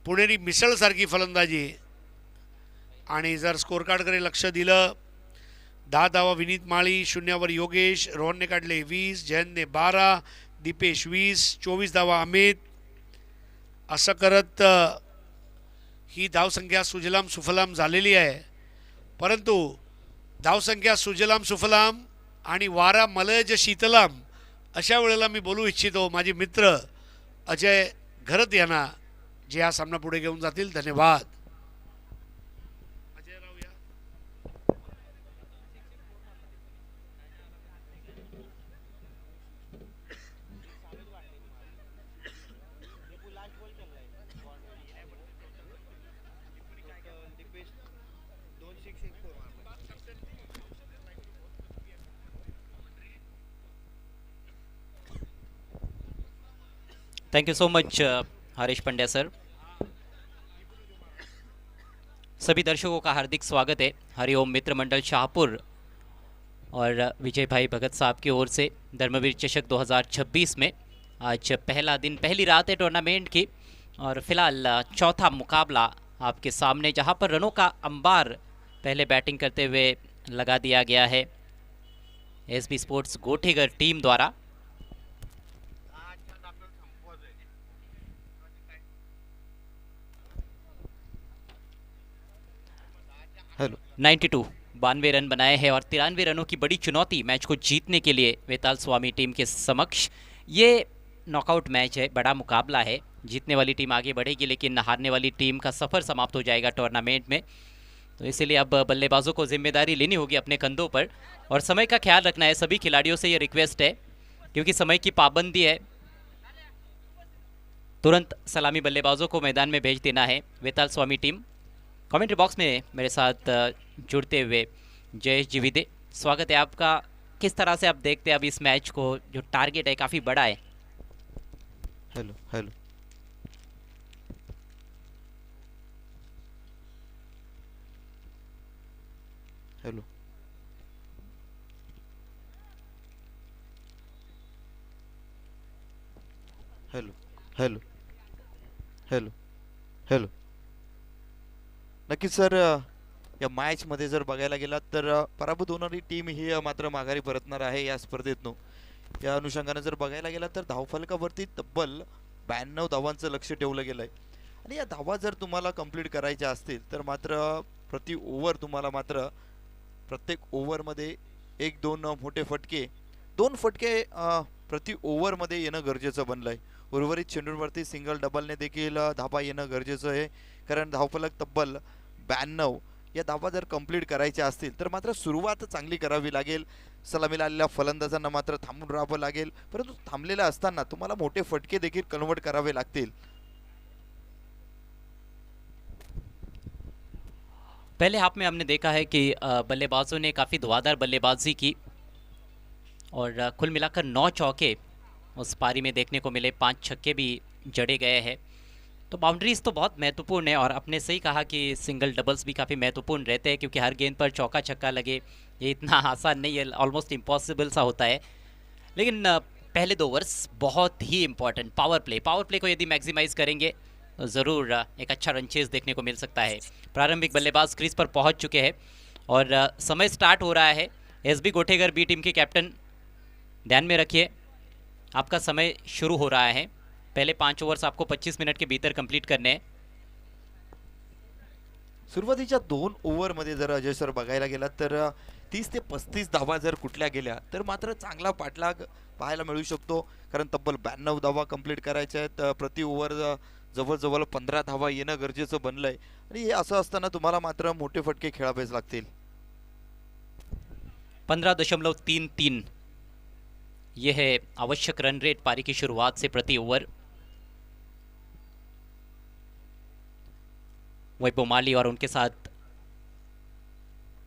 पुणेरी मिसळ सारखी फलंदाजी. आणि जर स्कोर कार्डकडे लक्ष दिलं, 10 धावा विनीत माळी, 0 वर योगेश. रोहनने काढले 20, जयंतने 12, दीपेश 20, 24 धावा अमित. असं करत ही धावसंख्या सुजलाम सुफलाम झालेली आहे. परंतु धावसंख्या सुजलाम सुफलाम आणि वारा मलयज शीतलाम अशा वेळेला मी बोलू इच्छितो माझे मित्र अजय घरत यांना, जे हा सामना पुढे घेऊन जातील. धन्यवाद. Thank you so much Harish Pandya sir. सभी दर्शकों का हार्दिक स्वागत है हरिओम मित्र मंडल शाहपुर और विजय भाई भगत साहब की ओर से धर्मवीर चषक 2026 में. आज पहला दिन, पहली रात है टूर्नामेंट की और फिलहाल चौथा मुकाबला आपके सामने, जहां पर रनों का अंबार पहले बैटिंग करते हुए लगा दिया गया है. एसबी स्पोर्ट्स गोठेगर टीम द्वारा। हेलो 92 92 रन बनाए हैं और 93 रनों की बड़ी चुनौती मैच को जीतने के लिए वेताल स्वामी टीम के समक्ष। ये नॉकआउट मैच है, बड़ा मुकाबला है। जीतने वाली टीम आगे बढ़ेगी लेकिन हारने वाली टीम का सफ़र समाप्त हो जाएगा टूर्नामेंट में। तो इसीलिए अब बल्लेबाजों को जिम्मेदारी लेनी होगी अपने कंधों पर और समय का ख्याल रखना है। सभी खिलाड़ियों से ये रिक्वेस्ट है क्योंकि समय की पाबंदी है। तुरंत सलामी बल्लेबाजों को मैदान में भेज देना है वेताल स्वामी टीम। कमेंट्री बॉक्स में मेरे साथ जुड़ते हुए जयेश जीविदे, स्वागत है आपका। किस तरह से आप देखते हैं अब इस मैच को, जो टारगेट है काफ़ी बड़ा है? Hello hello hello hello hello hello hello नक्कीच सर, या मॅचमध्ये जर बघायला गेलात तर पराभूत होणारी टीम ही मात्र माघारी परतणार आहे या स्पर्धेतून। या अनुषंगाने जर बघायला गेला तर धावफलकावरती तब्बल 92 धावांचं लक्ष ठेवलं गेलंय आणि या धावा जर तुम्हाला कंप्लीट करायच्या असतील तर मात्र प्रति ओव्हर तुम्हाला मात्र प्रत्येक ओव्हरमध्ये एक दोन मोठे फटके, दोन फटके प्रति ओव्हरमध्ये येणं गरजेचं बनलंय। उर्वरित चेंडूंवरती सिंगल डबलने देखील धावा येणं गरजेचं आहे, कारण धावफलक तब्बल 92 या धावा जर कंप्लीट करायच्या असतील तर मात्र सुरुवात चांगली करावी लागेल। सलामीला आलेल्या फलंदाजांना मात्र थांबून राहावं लागेल, परंतु थांबलेल्या असताना तुम्हाला मोठे फटके देखील कन्वर्ट करावे लागतील। पहले हाफ में हमने देखा है कि बल्लेबाजों ने काफ़ी धुआंधार बल्लेबाजी की और कुल मिलाकर 9 चौके उस पारी में देखने को मिले, 5 छक्के भी जड़े गए हैं। तो बाउंड्रीज तो बहुत महत्वपूर्ण है और आपने सही कहा कि सिंगल डबल्स भी काफ़ी महत्वपूर्ण रहते हैं क्योंकि हर गेंद पर चौका छक्का लगे ये इतना आसान नहीं है, ऑलमोस्ट इम्पॉसिबल सा होता है। लेकिन पहले 2 ओवर्स बहुत ही इम्पॉर्टेंट, पावर प्ले को यदि मैक्सिमाइज करेंगे तो ज़रूर एक अच्छा रन चेज देखने को मिल सकता है। प्रारंभिक बल्लेबाज क्रीज पर पहुंच चुके हैं और समय स्टार्ट हो रहा है। एसबी गोठेगर बी टीम के कैप्टन ध्यान में रखिए, आपका समय शुरू हो रहा है। पहले 5 ओवर्स आपको 25 मिनट के भीतर कंप्लीट करने हैं। सुरुवातीच्या 2 ओव्हरमध्ये जर अजय सर बघायला गेला तर 30 ते 35 धावा जर कुठल्या गेल्या तर मात्र चांगला पाठलाग पाहायला मिळू शकतो, कारण तब्बल 92 धावा कंप्लीट करायच्या आहेत। प्रति ओव्हर जवळजवळ 15 धावा येणं गरजेचं बनलंय आणि हे असं असताना तुम्हाला मात्र मोठे फटके खेळावेच लागतील। 15.33 ये है आवश्यक रन रेट पारी की शुरुआत से प्रति ओवर। वैभव माली और उनके साथ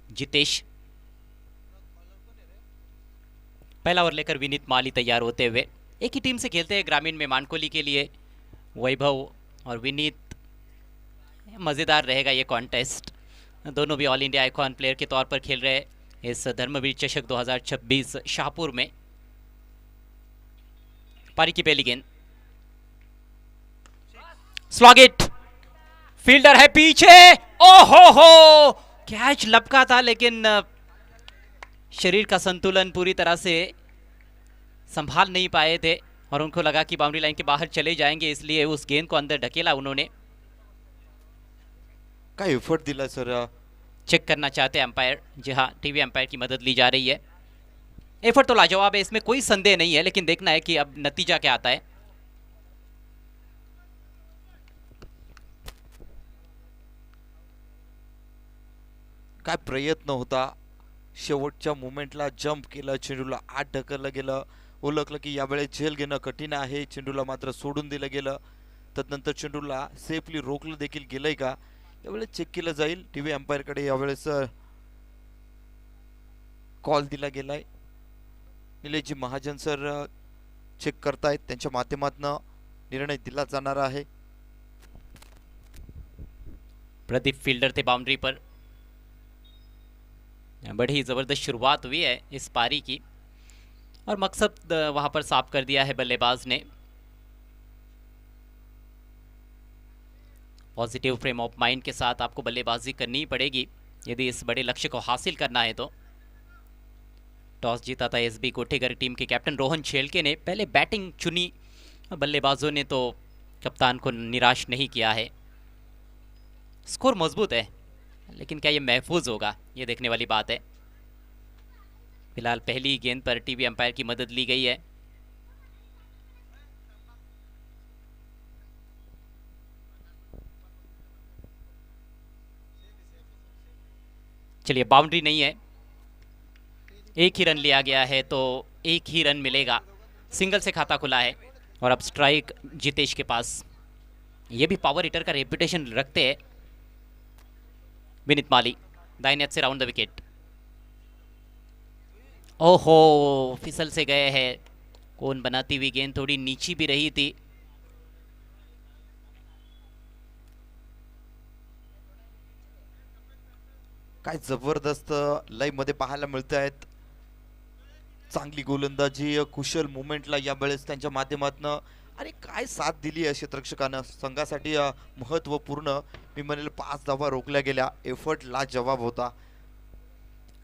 जितेश, पहला ओवर लेकर विनीत माली तैयार होते हुए। एक ही टीम से खेलते हैं ग्रामीण में मानकोली के लिए वैभव और विनीत। मज़ेदार रहेगा ये कॉन्टेस्ट, दोनों भी ऑल इंडिया आइकॉन प्लेयर के तौर पर खेल रहे हैं इस धर्मवीर चषक 2026 शाहपुर में। पारी की पहली गेंद, स्वागत, फील्डर है पीछे, ओहो कैच लपका था लेकिन शरीर का संतुलन पूरी तरह से संभाल नहीं पाए थे और उनको लगा कि बाउंड्री लाइन के बाहर चले जाएंगे, इसलिए उस गेंद को अंदर ढकेला उन्होंने। काय एफर्ट दिला सर, चेक करना चाहते हैं अंपायर। जी हाँ, टीवी अंपायर की मदद ली जा रही है। एफर्ट तो लाजवाब है, इसमें कोई संदेह नहीं है, लेकिन देखना है कि अब नतीजा क्या आता है। काय प्रयत्न होता, शेवटच्या मोमेंटला जंप केलं, चेंडूला आत ढकललं गेलं, ओळखलं की यावेळेस झेल घेणं कठीण आहे, चेंडूला मात्र सोडून दिलं गेलं। तदनंतर चेंडूला सेफली रोखलं देखील गेलंय का यावेळेस चेक केलं जाईल। टीव्ही अंपायर कडे यावेळेस कॉल दिला गेलाय। निलेशजी महाजन सर चेक करतायत, त्यांच्या माध्यमातून निर्णय दिला जाणार आहे। प्रदीप फील्डर थे बाउंड्री पर। बड़ी ज़बरदस्त शुरुआत हुई है इस पारी की और मकसद वहां पर साफ कर दिया है बल्लेबाज ने। पॉजिटिव फ्रेम ऑफ माइंड के साथ आपको बल्लेबाजी करनी ही पड़ेगी यदि इस बड़े लक्ष्य को हासिल करना है तो। टॉस जीता था एसबी कोठेकर टीम के कैप्टन रोहन शेलके ने। पहले बैटिंग चुनी, बल्लेबाजों ने तो कप्तान को निराश नहीं किया है। स्कोर मजबूत है, लेकिन क्या ये महफूज होगा, ये देखने वाली बात है। फिलहाल पहली गेंद पर टीवी अंपायर की मदद ली गई है। चलिए, बाउंड्री नहीं है, एक ही रन लिया गया है तो एक ही रन मिलेगा। सिंगल से खाता खुला है और अब स्ट्राइक जितेश के पास। ये भी पावर हिटर का रेपुटेशन रखते हैं। विनीत माली दाहिने हाथ से राउंड द विकेट। ओहो, फिसल से गए हैं। कौन बनाती हुई गेंद थोड़ी नीची भी रही थी। काय जबरदस्त लय मध्ये पाहायला मिळत आहेत। चांगली गोलंदाजी, कुशल मुवमेंटला यावेळेस त्यांच्या माध्यमातून आणि काय साथ दिली आहे क्षेत्ररक्षकानं संघासाठी महत्वपूर्ण। मी म्हणेल 5 धावा रोखल्या गेल्या, एफर्ट लाजवाब होता।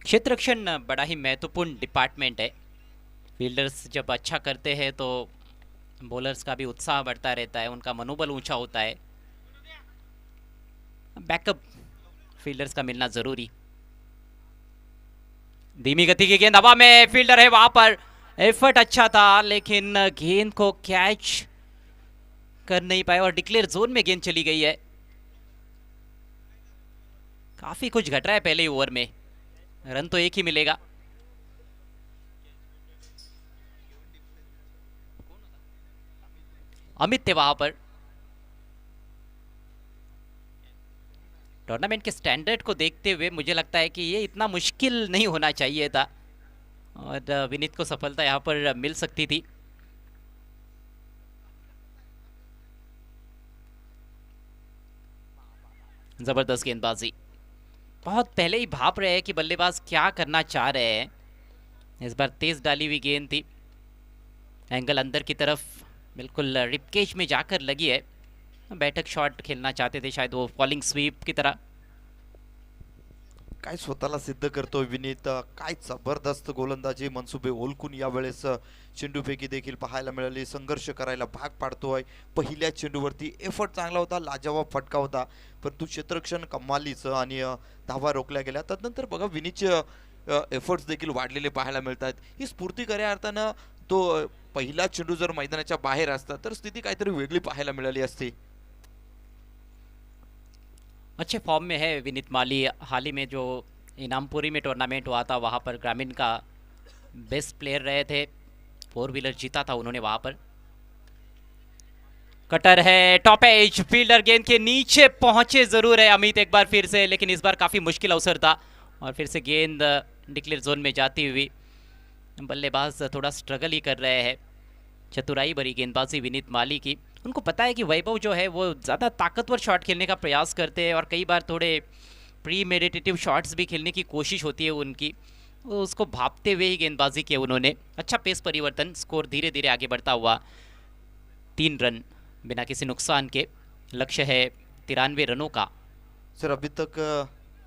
क्षेत्ररक्षण बड़ा ही महत्वपूर्ण डिपार्टमेंट है। फील्डर्स जब अच्छा करते हैं तो बॉलर्स का भी उत्साह बढ़ता रहता है, उनका मनोबल ऊंचा होता है। बैकअप फील्डर्स का मिलना जरूरी। धीमी गति की गेंद हवा में, फील्डर है वहां पर। एफर्ट अच्छा था लेकिन गेंद को कैच कर नहीं पाए और डिक्लेयर जोन में गेंद चली गई है। काफी कुछ घट रहा है पहले ओवर में। रन तो एक ही मिलेगा। अमित थे वहां पर। टूर्नामेंट के स्टैंडर्ड को देखते हुए मुझे लगता है कि ये इतना मुश्किल नहीं होना चाहिए था और विनीत को सफलता यहां पर मिल सकती थी। जबरदस्त गेंदबाजी। बहुत पहले ही भाप रहे हैं कि बल्लेबाज क्या करना चाह रहे हैं। इस बार तेज डाली हुई गेंद थी, एंगल अंदर की तरफ बिल्कुल रिपकेज में जाकर लगी है। बैठक शॉट खेलना चाहते थे शायद, वो फॉलिंग स्वीप की तरह। काय स्वतःला सिद्ध करतोय विनीत, काय जबरदस्त गोलंदाजी, मनसुबे ओळखून यावेळेस चेंडूफेकी देखील पाहायला मिळाली, संघर्ष करायला भाग पाडतोय। पहिल्या चेंडूवरती एफर्ट चांगला होता, लाजवाब फटका होता, परंतु क्षेत्ररक्षण कमालीचं आणि धावा रोखल्या गेल्या। त्यानंतर बघा विनीतचे एफर्ट्स देखील वाढलेले पाहायला मिळतात। ही स्फूर्ती खऱ्या अर्थानं तो पहिला चेंडू जर मैदानाच्या बाहेर असता तर स्थिती काहीतरी वेगळी पाहायला मिळाली असती। अच्छे फॉर्म में है विनीत माली। हाल ही में जो इनामपुरी में टूर्नामेंट हुआ था वहाँ पर ग्रामीण का बेस्ट प्लेयर रहे थे, 4 व्हीलर जीता था उन्होंने वहाँ पर। कटर है, टॉप एज, फील्डर गेंद के नीचे पहुंचे जरूर है अमित एक बार फिर से, लेकिन इस बार काफ़ी मुश्किल अवसर था और फिर से गेंद डिक्लेयर जोन में जाती हुई। बल्लेबाज थोड़ा स्ट्रगल ही कर रहे हैं। चतुराई भरी गेंदबाजी विनीत माली की। उनको पता है कि वैभव जो है वो ज़्यादा ताकतवर शॉट खेलने का प्रयास करते हैं और कई बार थोड़े प्री मेडिटेटिव शॉट्स भी खेलने की कोशिश होती है उनकी। वो उसको भापते हुए ही गेंदबाजी किया उन्होंने। अच्छा पेस परिवर्तन, स्कोर धीरे धीरे आगे बढ़ता हुआ। 3 रन बिना किसी नुकसान के। लक्ष्य है 93 रनों का। सर अभी तक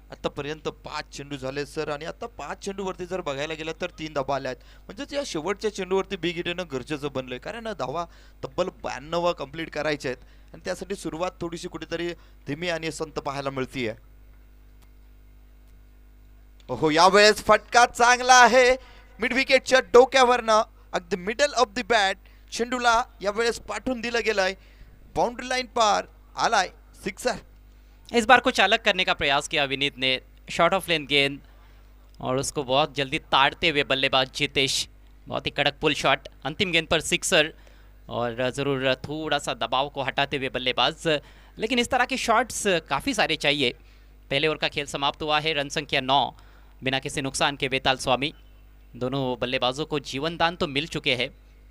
आतापर्यंत 5 चेंडू झाले सर, आणि आता 5 चेंडूवरती जर बघायला गेलं तर 3 धावा आल्या आहेत। म्हणजेच या शेवटच्या चेंडूवरती बिग हिट येणं गरजेचं बनलंय, कारण धावा तब्बल 92 कंप्लीट करायचे आहेत आणि त्यासाठी सुरुवात थोडीशी कुठेतरी धीमी आणि संत पाहायला मिळतीये। ओहो, यावेळेस फटका चांगला आहे मिड विकेटच्या डोक्यावरनं, अगदी मिडल ऑफ द बॅट चेंडूला यावेळेस पाठवून दिलं गेलंय। बाउंड्री लाइन पार आलाय, सिक्सर। इस बार कुछ अलग करने का प्रयास किया विनीत ने। शॉर्ट ऑफ लेंथ गेंद और उसको बहुत जल्दी ताड़ते हुए बल्लेबाज जितेश। बहुत ही कड़क पुल शॉट, अंतिम गेंद पर सिक्सर और ज़रूर थोड़ा सा दबाव को हटाते हुए बल्लेबाज। लेकिन इस तरह के शॉट्स काफ़ी सारे चाहिए। पहले ओवर का खेल समाप्त हुआ है, रन संख्या 9 बिना किसी नुकसान के। वेताल स्वामी, दोनों बल्लेबाजों को जीवन दान तो मिल चुके हैं,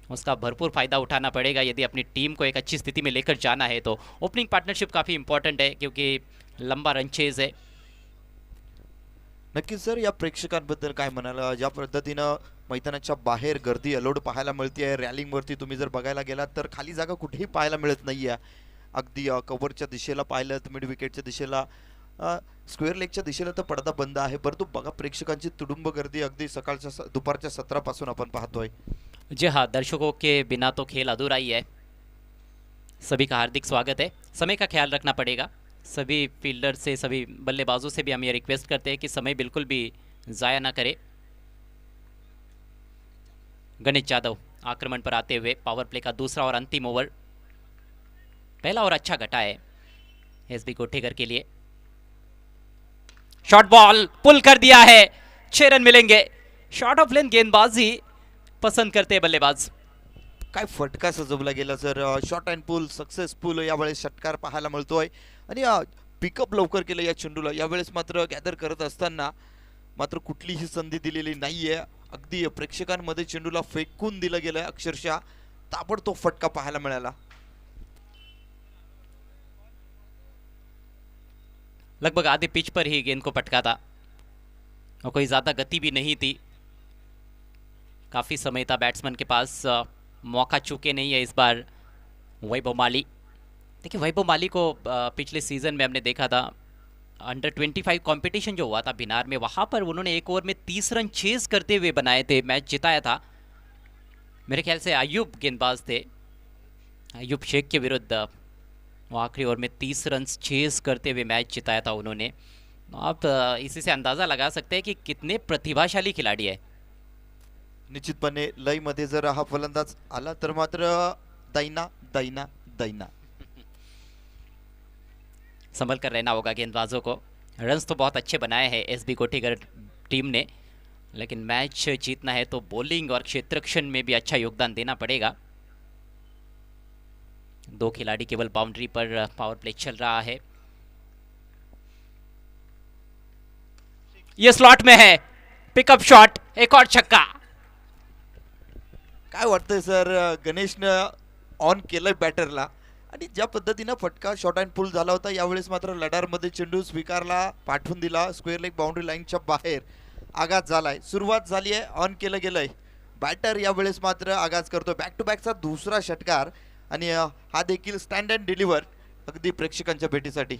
उसका भरपूर फ़ायदा उठाना पड़ेगा यदि अपनी टीम को एक अच्छी स्थिति में लेकर जाना है। तो ओपनिंग पार्टनरशिप काफ़ी इंपॉर्टेंट है क्योंकि लंबा रन चेज है। नक्कीच सर, या प्रेक्षकांबद्दल काय म्हणाल? ज्या पद्धतीनं मैदानाच्या बाहेर गर्दी अलोड पाहायला मिळते, रॅलिंगवरती तुम्ही जर बघायला गेलात तर खाली जागा कुठेही पाहायला मिळत नाहीये। अगदी कव्हरच्या दिशेला पाहिलं तर मिड विकेटच्या दिशेला स्क्वेअर लेगच्या दिशेला तर पडदा बंद आहे, परंतु बघा प्रेक्षकांची तुडुंब गर्दी अगदी सकाळच्या दुपारच्या सत्रापासून आपण पाहतोय. जी हाँ, दर्शकों के बिना तो खेल अधूरा ही है. सभी का हार्दिक स्वागत है. समय का ख्याल रखना पड़ेगा. सभी फील्डर से, सभी बल्लेबाजों से भी हम ये रिक्वेस्ट करते हैं कि समय बिल्कुल भी ज़ाया ना करें. गणेश जाधव आक्रमण पर आते हुए पावर प्ले का दूसरा और अंतिम ओवर. पहला ओवर अच्छा घटा है एसबी कोठेकर के लिए. शॉर्ट बॉल पुल कर दिया है. 6 रन मिलेंगे. शॉर्ट ऑफ लेंथ गेंदबाजी पसंद करते हैं बल्लेबाज. काय फटका सजवला गेला sir. Shot and pull successful यावेळेस षटकार पाहायला मिळतोय आणि पिकअप लवकर केलं या चेंडूला. यावेळेस मात्र गॅदर करत असताना मात्र कुठलीही संधी दिलेली नाहीये. अगदी प्रेक्षकांमध्ये चेंडूला फेकून दिलं गेलं. अक्षरशः ताबडतोब फटका पाहायला मिळाला. लगभग आधे पिच पर ही गेंद को पटका था और कोई ज़्यादा गति भी नहीं थी. काफ़ी समय था बैट्समैन के पास. मौका चूके नहीं है इस बार वैभव माली. देखिए वैभव माली को पिछले सीज़न में हमने देखा था अंडर 25 कंपटीशन जो हुआ था बिनार में, वहाँ पर उन्होंने एक ओवर में 30 रन चेस करते हुए बनाए थे, मैच जिताया था. मेरे ख्याल से अयूब गेंदबाज थे, अयूब शेख के विरुद्ध वो आखिरी ओवर में 30 रन चेस करते हुए मैच जिताया था उन्होंने. आप इसी से अंदाज़ा लगा सकते हैं कि कितने प्रतिभाशाली खिलाड़ी है. निश्चितपणे लय मध्ये जर हा फलंदाज आला तर मात्र दैना दैना दैना. संभल कर रहना होगा गेंदबाजों को. रन्स तो बहुत अच्छे बनाए हैं एसबी कोठीकर टीम ने, लेकिन मैच जीतना है तो बॉलिंग और क्षेत्ररक्षण में भी अच्छा योगदान देना पड़ेगा. 2 खिलाड़ी केवल बाउंड्री पर पावर प्ले चल रहा है. ये स्लॉट में है. पिकअप शॉट, एक और छक्का. काय वाटतंय सर, गणेशनं ऑन केलंय बॅटरला आणि ज्या पद्धतीनं फटका शॉट अँड पुल झाला होता यावेळेस मात्र लडारमध्ये चेंडू स्वीकारला, पाठवून दिला. स्क्वेअर लेग बाउंड्री लाईनच्या बाहेर आघात झालाय. सुरुवात झाली आहे, ऑन केलं गेलंय. बॅटर यावेळेस मात्र आघात करतोय. बॅक टू बॅकचा दुसरा षटकार आणि हा देखील स्टँड अँड डिलिव्हर अगदी प्रेक्षकांच्या भेटीसाठी.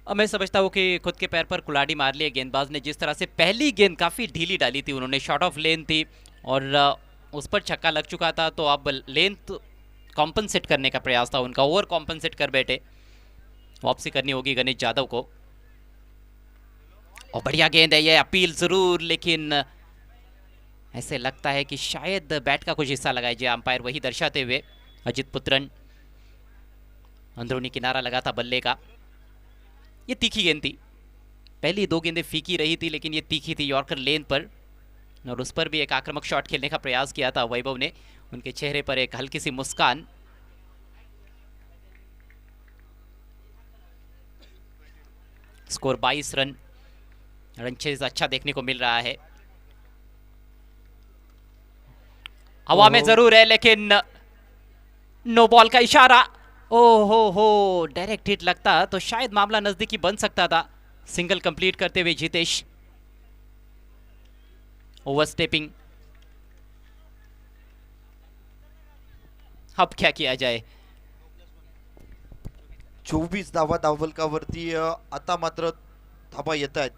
अब मैं समझता हूँ कि खुद के पैर पर कुल्हाड़ी मार ली है गेंदबाज ने. जिस तरह से पहली गेंद काफ़ी ढीली डाली थी उन्होंने, शॉर्ट ऑफ लेंथ थी और उस पर छक्का लग चुका था, तो अब लेंथ कॉम्पनसेट करने का प्रयास था उनका. ओवर कॉम्पनसेट कर बैठे. वापसी करनी होगी गणेश जाधव को. और बढ़िया गेंद है ये, अपील ज़रूर, लेकिन ऐसे लगता है कि शायद बैट का कुछ हिस्सा लगाए जो अंपायर वही दर्शाते हुए. अजित पुत्रन अंदरूनी किनारा लगा था बल्ले का. ये तीखी गेंद थी. पहली 2 गेंदें फीकी रही थी, लेकिन ये तीखी थी यॉर्कर लेन पर, और उस पर भी एक आक्रामक शॉट खेलने का प्रयास किया था वैभव ने. उनके चेहरे पर एक हल्की सी मुस्कान. Score 22 run. रन चेज अच्छा देखने को मिल रहा है. हवा में जरूर है, लेकिन नो बॉल का इशारा. ओ हो, डायरेक्ट हिट लगता तो शायद मामला नजदीकी बन सकता था. सिंगल कंप्लीट करते हुए जितेश. ओवरस्टेपिंग. अब क्या किया जाए. 24 धावा धावफलकावरती आता मात्र धावा येत आहेत.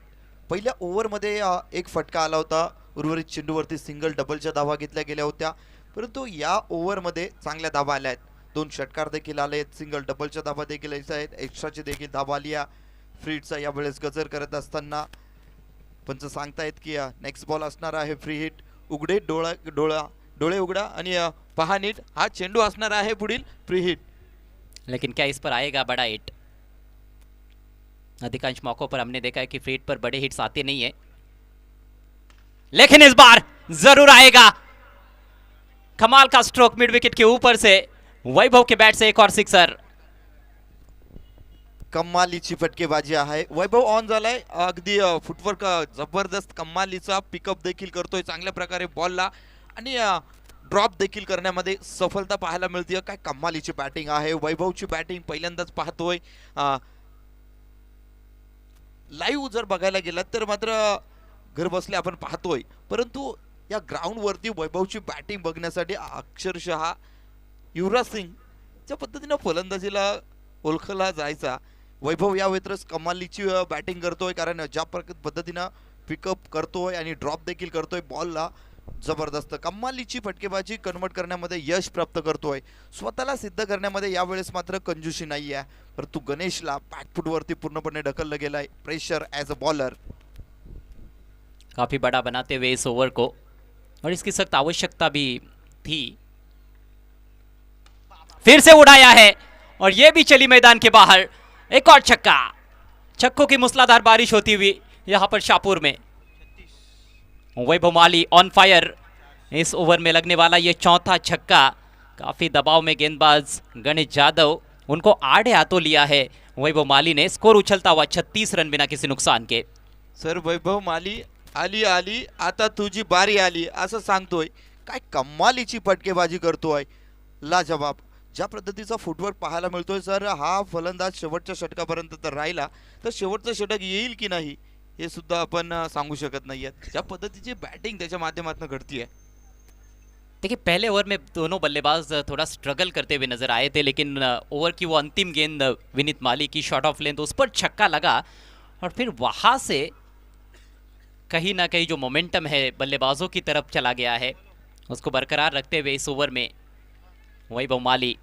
पहिल्या ओव्हरमध्ये एक फटका आला होता. उर्वरित चेंडूवरती सिंगल डबलच्या धावा घेतल्या गेल्या होत्या, परंतु या ओव्हरमध्ये चांगल्या धावा आल्या आहेत. 2 षटकार देखील आले आहेत. सिंगल डबलच्या धावा देखील आहेत. एक्स्ट्राची देखील धावा आली आहे. फ्रीडचा यावेळेस गजर करत असताना पंच सांगतायत की नेक्स्ट बॉल असणार आहे फ्री हिट. उघडे डोळे उघडा आणि पहा नीट, हा चेंडू असणार आहे पुढील फ्री हिट. लेकिन क्या इस पर आएगा बड़ा हिट. अधिकांश मौकों पर हमने देखा है कि फ्री हिट पर बड़े हिट्स आते नहीं है, लेकिन इस बार जरूर आएगा. कमाल का स्ट्रोक मिड विकेट के ऊपर से वैभव के बैट से एक और सिक्सर. कमालीची फटकेबाजी आहे. वैभव ऑन झालाय. अगदी फुटवर्क जबरदस्त कमालीचा पिकअप देखील करतोय चांगल्या प्रकारे बॉलला आणि ड्रॉप देखील करण्यामध्ये सफलता पाहायला मिळते. काय कमालीची बॅटिंग आहे. वैभवची बॅटिंग पहिल्यांदाच पाहतोय. लाईव्ह जर बघायला गेलात तर मात्र घर बसले आपण पाहतोय, परंतु या ग्राउंड वरती वैभवची बॅटिंग बघण्यासाठी अक्षरशः युवराज सिंग ज्या पद्धतीने फलंदाजीला ओळखला जायचा वैभव या वेळेस कमालीची बॅटिंग करतोय, कारण ज्या पद्धतीनं पिकअप करतोय आणि ड्रॉप देखील करतोय बॉलला, जबरदस्त कमालीची फटकेबाजी कन्वर्ट करण्यामध्ये यश प्राप्त करतोय. स्वतःला सिद्ध करण्यामध्ये यावेळेस मात्र कंजूसी नाही आहे, परंतु गणेशला बॅकफुटवरती पूर्णपणे ढकललं गेलंय. प्रेशर ॲज अ बॉलर काफ़ी बड़ा बनाते हुए इस ओवर को, और इसकी सख्त आवश्यकता भी थी. फिर से उड़ाया है और ये भी चली मैदान के बाहर. एक और छक्का. छक्कों की मूसलाधार बारिश होती हुई यहां पर शाहपुर में. वैभव माली ऑन फायर. इस ओवर में लगने वाला ये चौथा छक्का. काफी दबाव में गेंदबाज गणेश यादव, उनको आड़े हाथों लिया है वैभव माली ने. स्कोर उछलता हुआ 36 रन बिना किसी नुकसान के. सर वैभव माली आली आली आता तुझी बारी आली असं सांगतोय. काय कमालीची फटकेबाजी करतोय, लाजवाब. ज्या पद्धतीचा फुटवर्क पाहायला मिळतोय सर, हा फलंदाज शेवटच्या षटकापर्यंत तर राहिला तर शेवटचं षटक येईल की नाही हे सुद्धा आपण सांगू शकत नाहीये. ज्या पद्धतीची बॅटिंग त्याच्या माध्यमातून घडतीये. देखिए पहले ओवर में दोनों बल्लेबाज थोड़ा स्ट्रगल करते हुए नजर आए थे, लेकिन ओवर की वो अंतिम गेंद विनीत माली की शॉट ऑफ लेंथ, उस पर छक्का लगा और फिर वहां से कहीं ना कहीं जो मोमेंटम है बल्लेबाजों की तरफ चला गया है, उसको बरकरार रखते हुए इस ओवर में वैभव माली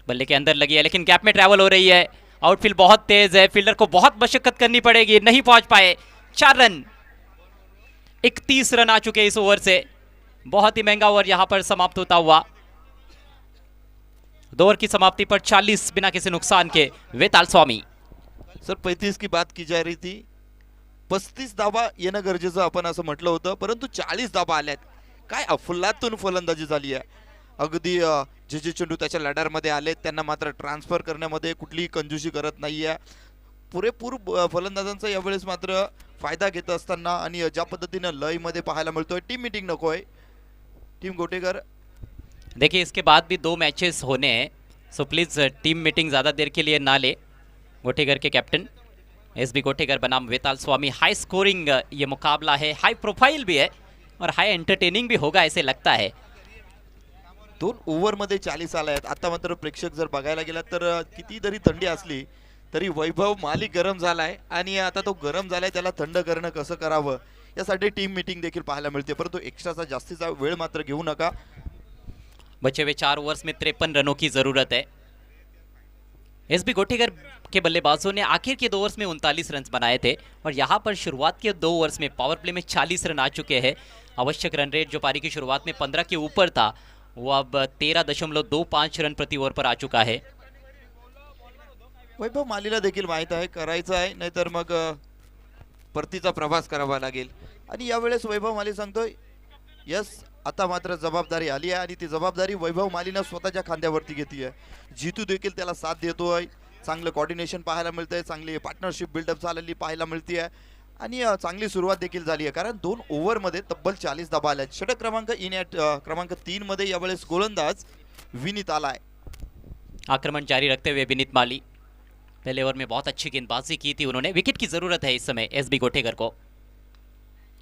बल्ले के अंदर लगी है, लेकिन गैप में ट्रैवल हो रही है. आउटफील्ड बहुत तेज है, फील्डर को बहुत मशक्कत करनी पड़ेगी, नहीं पहुंच पाए. 4 रन. 31 रन आ चुके इस ओवर से. बहुत ही महंगा ओवर यहां पर समाप्त होता हुआ. 2 ओवर की समाप्ति पर 40 बिना किसी नुकसान के. वेताल स्वामी. सर 35 की बात की जा रही थी, 35 धावा येणं गरजेचं आपण असं म्हटलं होतं, परंतु 40 धावा आल्यात. काय अफलातून फलंदाजी झाली आहे. अगदी जे चेंडू त्याच्या लढारमध्ये आले त्यांना मात्र ट्रान्सफर करण्यामध्ये कुठलीही कंजूसी करत नाहीये. पुरेपूर फलंदाजांचा यावेळेस मात्र फायदा घेत असताना आणि ज्या पद्धतीने लय मध्ये पाहायला मिळतोय. टीम मीटिंग नकोय. टीम गोटेकर, देखिए इसके बाद भी 2 मैचेस होने हैं, सो प्लीज टीम मीटिंग ज़्यादा देर के लिए ना ले. गोटेगर के कैप्टन SB गोटेगर बनाम वेताल स्वामी. हाई स्कोरिंग ये मुकाबला है, हाई प्रोफाइल भी है और हाई एंटरटेनिंग भी होगा ऐसे लगता है. 2 ओव्हरमध्ये 40 आले आहेत. आता मात्र प्रेक्षक जर बघायला गेला तर किती जरी थंडी असली तरी वैभव माली गरम झालाय आणि आता तो गरम झालाय, त्याला थंड करणं कसं करावं यासाठी टीम मीटिंग देखील पाहायला मिळते. परंतु एक्स्ट्राचा जास्तीचा वेळ मात्र घेऊ नका. बचे हुए 4 ओवर्स में 53 रनों की जरूरत है. SB गोटेगर के बल्लेबाजों ने आखिर के 2 ओवर्स में 39 रन बनाए थे और यहाँ पर शुरुआत के 2 ओवर्स में पावर प्ले में 40 रन आ चुके हैं. आवश्यक रन रेट जो पारी की शुरुआत में 15 के ऊपर था, वो अब 13.25 रन प्रति ओवर पर आ चुका है. वैभव मालीला देखील माहित आहे करायचं आहे, नाहीतर मग परतीचा प्रवास करावा लागेल. आणि यावेळेस वैभव माली सांगतोय यस, आता मात्र जबाबदारी आली आहे आणि ती जबाबदारी वैभव मालीनं स्वतःच्या खांद्यावरती घेतली आहे. जीतू देखील त्याला साथ देतोय. चांगलं कोऑर्डिनेशन पाहायला मिळतंय, चांगली पार्टनरशिप बिल्डअप झालेली पाहायला मिळते आणि चांगली सुरुवात देखील झाली आहे. कारण 2 ओव्हरमध्ये तब्बल 40 धावा आल्या. षटक क्रमांक क्रमांक 3 मध्ये यावेळेस गोलंदाज विनीत आलाय. आक्रमण जारी रखते हुए विनीत माली. पहले ओवर में बहुत अच्छी गेंदबाजी की थी उन्होंने. विकेट की जरूरत है इस समय SB गोटेगर को.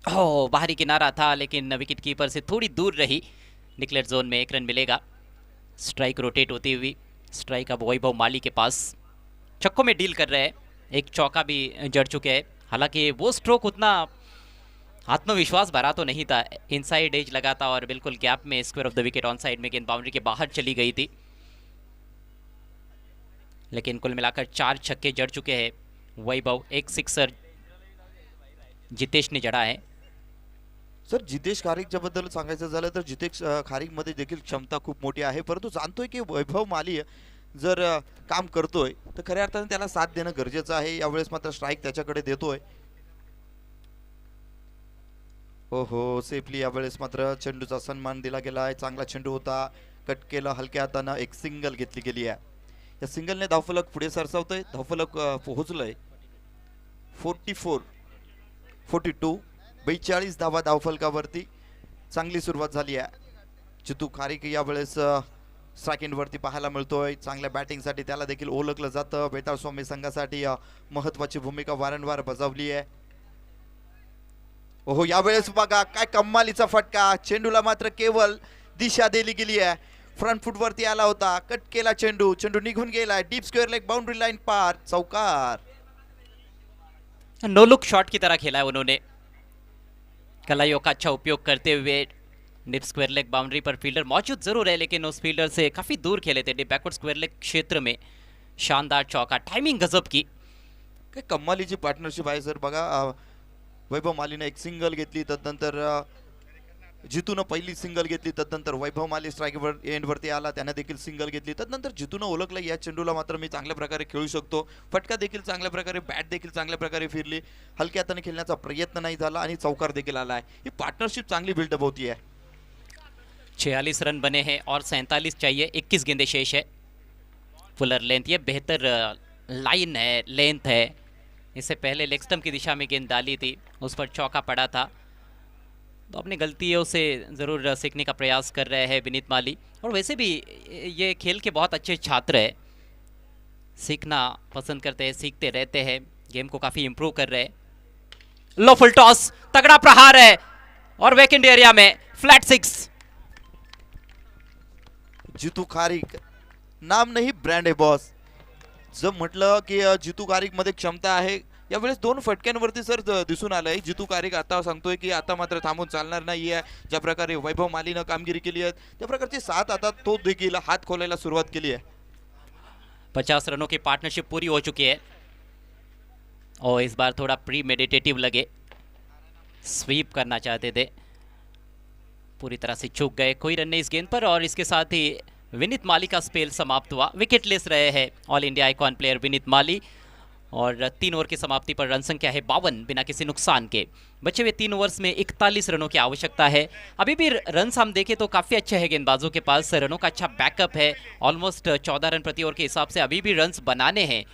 ओह, बाहरी किनारा था लेकिन विकेट कीपर से थोड़ी दूर रही. डिक्लेयर जोन में 1 रन मिलेगा. स्ट्राइक रोटेट होती हुई. स्ट्राइक अब वैभव माली के पास. छक्कों में डील कर रहे हैं. एक चौका भी जड़ चुके हैं. हालांकि वो स्ट्रोक उतना आत्मविश्वास भरा तो नहीं था. इनसाइड एज लगा था और बिल्कुल गैप में square of the wicket on side में गेंद बाउंड्री के बाहर चली गई थी. लेकिन कुल मिलाकर 4 छक्के जड़ चुके हैं वैभव. एक सिक्सर जितेश ने जड़ा है. सर जितेश खारीकच्या बद्दल सांगायचं झालं तर जितेश खारीकमध्ये देखील क्षमता खूप मोठी आहे, परंतु जाणतोय की वैभव माली जर काम करतोय तर खऱ्या अर्थाने त्याला साथ देणं गरजेचं आहे. यावेळेस मात्र स्ट्राईक त्याच्याकडे देतोय. ओहो, सेफली यावेळेस मात्र चेंडूचा सन्मान दिला गेला आहे. चांगला चेंडू होता, कट केला हलक्या हातानं. एक सिंगल घेतली गेली आहे. या सिंगलने धावफलक पुढे सरसावतोय. धावफलक पोहोचलोय 44 42 42 धावा धावफलकावरती. चांगली सुरुवात झाली आहे. जितू खारीक यावेळेस सेकंड वरती पाहायला मिळतोय. चांगल्या बॅटिंगसाठी त्याला देखील ओळखलं जातं. वेताळ स्वामी संघासाठी महत्वाची भूमिका वारंवार बजावली आहे. ओहो, यावेळेस बघा काय कमालीचा फटका. चेंडूला मात्र केवळ दिशा दिली गेली आहे. फ्रंट फुट वरती आला होता, कट केला चेंडू, चेंडू निघून गेला, deep square leg boundary line पार, चौकार. नो लुक शॉट की तरह खेला है उन्होंने, कलाइयों का अच्छा उपयोग करते हुए. डिप स्क्वायर लेग बाउंड्री पर फील्डर मौजूद जरूर है, लेकिन उस फील्डर से काफी दूर खेले थे. डिप बैकवर्ड स्क्वायर लेग क्षेत्र में शानदार चौका, टाइमिंग गजब की. काय कमालीची पार्टनरशिप आहे सर. बघा वैभव मालीने एक सिंगल घेतली, तदनंतर जितून पहिली सिंगल घेतली, तदनंतर वैभव माली स्ट्राईकवर एंडवरती आला, त्याने देखील सिंगल घेतली, तदनंतर जितून ओळखलं या चेंडूला मात्र मी चांगल्या प्रकारे खेळू शकतो. फटका देखील चांगल्या प्रकारे, बॅट देखील चांगल्या प्रकारे फिरली, हलक्या हाताने खेळण्याचा प्रयत्न नाही झाला आणि चौकार देखील आला आहे. ही पार्टनरशिप चांगली बिल्डअप होती आहे. 46 रन बने हैं और 47 चाहिए, 21 गेंदें शेष है. फुलर लेंथ, ये बेहतर लाइन है, लेंथ है. इससे पहले लेग स्टंप की दिशा में गेंद डाली थी, उस पर चौका पड़ा था. तो अपनी गलतियों से ज़रूर सीखने का प्रयास कर रहे हैं विनीत माली. और वैसे भी ये खेल के बहुत अच्छे छात्र हैं, सीखना पसंद करते हैं, सीखते रहते हैं, गेम को काफ़ी इम्प्रूव कर रहे हैं. लो फुल टॉस, तगड़ा प्रहार है और वेकेंट एरिया में फ्लैट 6. जितू खारीक नाम नाही ब्रँड आहे बॉस. जर म्हटलं की जितू खारीक मध्ये क्षमता आहे, यावेळेस 2 फटक्यांवरती सर दिसून आलंय. जितू खारीक आता सांगतोय की आता मात्र थांबून चालणार नाहीये. ज्या प्रकारे वैभव मालीनं कामगिरी केली आहे, त्या प्रकारची साथ आता तो देखील हात खोलायला सुरुवात केली आहे. 50 रनों की पार्टनरशिप पूरी हो चुकी है और इस बार थोड़ा प्री मेडिटेटिव लगे, स्वीप करना चाहते थे, पूरी तरह से चूक गए. कोई रन नहीं इस गेंद पर और इसके साथ ही विनीत माली का स्पेल समाप्त हुआ. विकेटलेस रहे हैं all India icon player Vineet Mali और 3 ओवर की समाप्ति पर रन संख्या है 52 बिना किसी नुकसान के. बचे हुए 3 ओवर्स में 41 रनों की आवश्यकता है. अभी भी रन्स हम देखें तो काफ़ी अच्छे हैं गेंदबाजों के पास, रनों का अच्छा बैकअप है. ऑलमोस्ट 14 रन प्रति ओवर के हिसाब से अभी भी रन्स बनाने हैं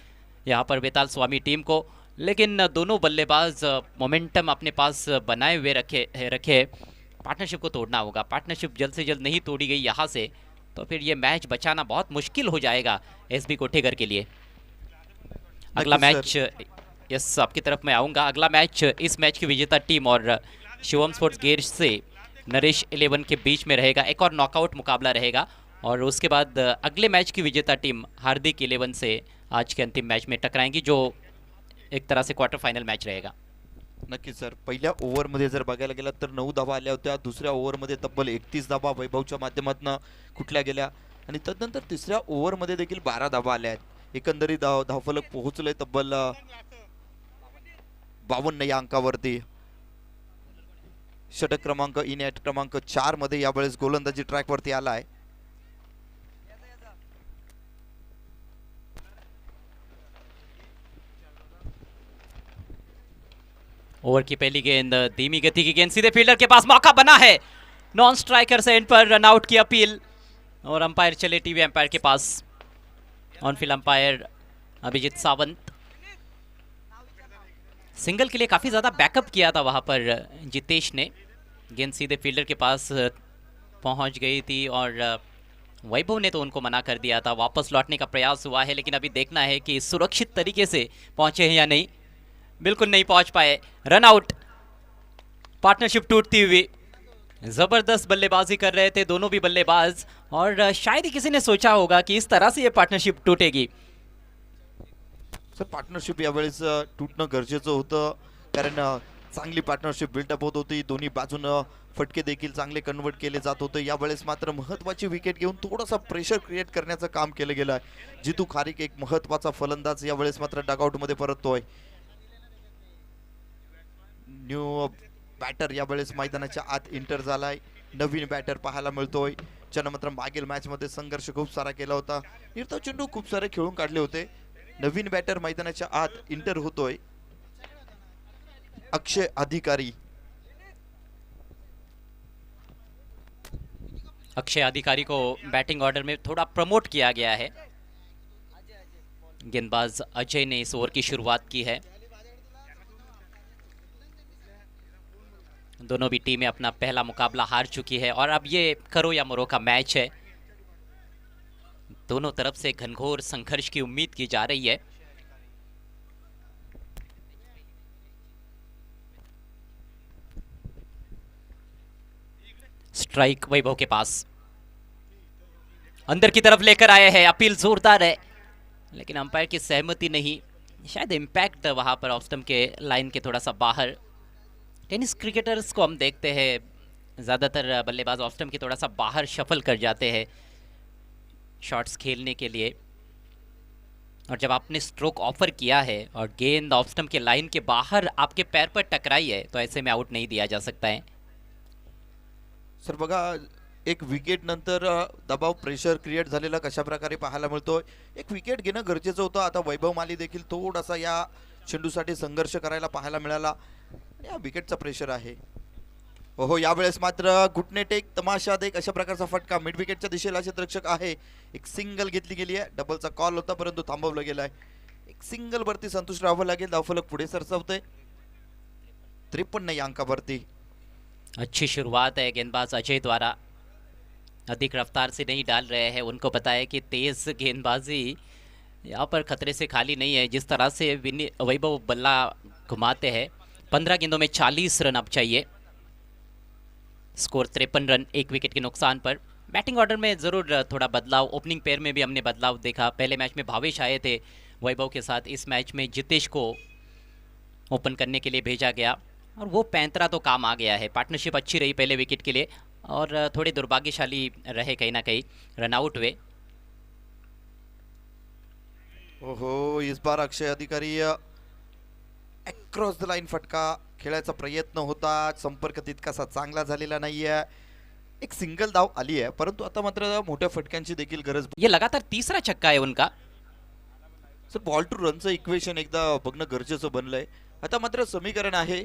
यहाँ पर बेताल स्वामी टीम को. लेकिन दोनों बल्लेबाज मोमेंटम अपने पास बनाए हुए रखे. पार्टनरशिप को तोड़ना होगा. पार्टनरशिप जल्द से जल्द नहीं तोड़ी गई यहाँ से तो फिर ये मैच बचाना बहुत मुश्किल हो जाएगा एसबी कोठेगर के लिए. अगला मैच, यस आपकी तरफ मैं आऊँगा. अगला मैच, इस मैच की विजेता टीम और शिवम स्पोर्ट्स गेर से नरेश 11 के बीच में रहेगा. एक और नॉकआउट मुकाबला रहेगा और उसके बाद अगले मैच की विजेता टीम हार्दिक 11 से आज के अंतिम मैच में टकराएंगी, जो एक तरह से क्वार्टर फाइनल मैच रहेगा. नक्कीच सर. पहिल्या ओव्हरमध्ये जर बघायला गेला तर 9 धावा आल्या होत्या. दुसऱ्या ओव्हरमध्ये तब्बल 31 धावा वैभवच्या माध्यमातून कुठल्या गेल्या आणि तदनंतर तिसऱ्या ओव्हरमध्ये देखील 12 धावा आल्या आहेत. एकंदरीत धावफलक पोहोचलंय तब्बल 52 या अंकावरती. षटक क्रमांक इन क्रमांक 4 मध्ये यावेळेस गोलंदाजी ट्रॅकवरती आला आहे. ओवर की पहली गेंद, धीमी गति की गेंद, सीधे फील्डर के पास, मौका बना है. नॉन स्ट्राइकर से एंड पर रन आउट की अपील और अंपायर चले टीवी अंपायर के पास. On field umpire Abhijit Sawant. Single के लिए काफ़ी ज़्यादा बैकअप किया था वहाँ पर जितेश ने. गेंद सीधे फील्डर के पास पहुँच गई थी और वैभव ने तो उनको मना कर दिया था. वापस लौटने का प्रयास हुआ है, लेकिन अभी देखना है कि सुरक्षित तरीके से पहुँचे हैं या नहीं. बिल्कुल नहीं पहुँच पाए. Run out. पार्टनरशिप टूटती हुई. ज़बरदस्त बल्लेबाजी कर रहे थे दोनों भी बल्लेबाज और शायद ही किसी ने सोचा होगा कि इस तरह से ये पार्टनरशिप टूटेगी. सर पार्टनरशिप यावेळेस तुटणं गरजेचं होतं, कारण चांगली पार्टनरशिप बिल्डअप होत होती. दोन्ही बाजूनं फटके देखील चांगले कन्वर्ट केले जात होते. यावेळेस मात्र महत्त्वाची विकेट घेऊन थोडासा प्रेशर क्रिएट करण्याचं काम केलं गेलं आहे. जितू खारीक एक महत्त्वाचा फलंदाज यावेळेस मात्र डगआउटमध्ये परततोय. न्यू बॅटर यावेळेस मैदानाच्या आत इंटर झालाय. नवीन बॅटर पाहायला मिळतोय, ज्यानं मात्र मागील मॅच मध्ये संघर्ष खूप सारा केला होता. निर्धाव चेंडू खूप सारे खेळून काढले होते. नवीन बॅटर मैदानाच्या आत इंटर होतोय, अक्षय अधिकारी. अक्षय अधिकारी को बैटिंग ऑर्डर में थोड़ा प्रमोट किया गया है. गेंदबाज अजय ने इस ओवर की शुरुआत की है. दोनों भी टीमें अपना पहला मुकाबला हार चुकी है और अब ये करो या मरो का मैच है. दोनों तरफ से घनघोर संघर्ष की उम्मीद की जा रही है. स्ट्राइक वैभव के पास. अंदर की तरफ लेकर आए हैं, अपील जोरदार है लेकिन अंपायर की सहमति नहीं, शायद इम्पैक्ट वहां पर ऑफ स्टंप के लाइन के थोड़ा सा बाहर। टेनिस क्रिकेटर्स को हम देखते हैं ज़्यादातर बल्लेबाज ऑफ स्टंप के थोड़ा सा बाहर शफल कर जाते हैं शॉट्स खेलने के लिए, और जब आपने स्ट्रोक ऑफर किया है और गेंद ऑफ स्टंप के लाइन के बाहर आपके पैर पर टकराई है तो ऐसे में आउट नहीं दिया जा सकता है। सर बघा, एक विकेट नंतर दबाव प्रेशर क्रिएट झालेला कशा प्रकारे पाहायला मिळतोय। एक विकेट घेणं गरजेचं होतं। आता वैभव माली देखील थोडासा या चेंडूसाठी संघर्ष करायला पाहायला मिळाला। या विकेटचा प्रेशर आहे। ओहो, यावेळेस मात्र घुटणे टेक तमाशात एक अशा प्रकारचा फटका मिड विकेटच्या दिशेला क्षेत्ररक्षक आहे। एक सिंगल घेतली गेली आहे। डबलचा कॉल होता परंतु थांबवलं गेलाय। एक सिंगल वरती संतुष्ट राहावं लागेल। धावफलक पुढे सरसावतोय 53 या अंकावरती। अच्छी शुरुआत है गेंदबाज अजय द्वारा, अधिक रफ्तार से नहीं डाल रहे हैं। उनको पता है कि तेज गेंदबाजी यहाँ पर खतरे से खाली नहीं है। जिस तरह से वैभव बल्ला घुमाते हैं, 15 गेंदों में 40 रन अब चाहिए। स्कोर 53 रन, एक विकेट के नुकसान पर। बैटिंग ऑर्डर में ज़रूर थोड़ा बदलाव, ओपनिंग पेयर में भी हमने बदलाव देखा। पहले मैच में भावेश आए थे वैभव के साथ, इस मैच में जितेश को ओपन करने के लिए भेजा गया और वो 35 तो काम आ गया है। पार्टनरशिप अच्छी रही पहले विकेट के लिए और थोड़े दुर्भाग्यशाली रहे, कहीं ना कहीं रनआउट हुए। ओहो, इस बार अक्षय अधिकारी अक्रॉस द लाइन फटका खेळायचा प्रयत्न होता, संपर्क तितकासा चांगला झालेला नाहीये। एक सिंगल धाव आली आहे परंतु आता मात्र मोठ्या फटक्यांची देखील गरज। ये लगातार तीसरा छक्का है उनका। सर बॉल टू रनचं इक्वेशन एकदा बघणं गरजेचं बनलंय। आता मात्र समीकरण आहे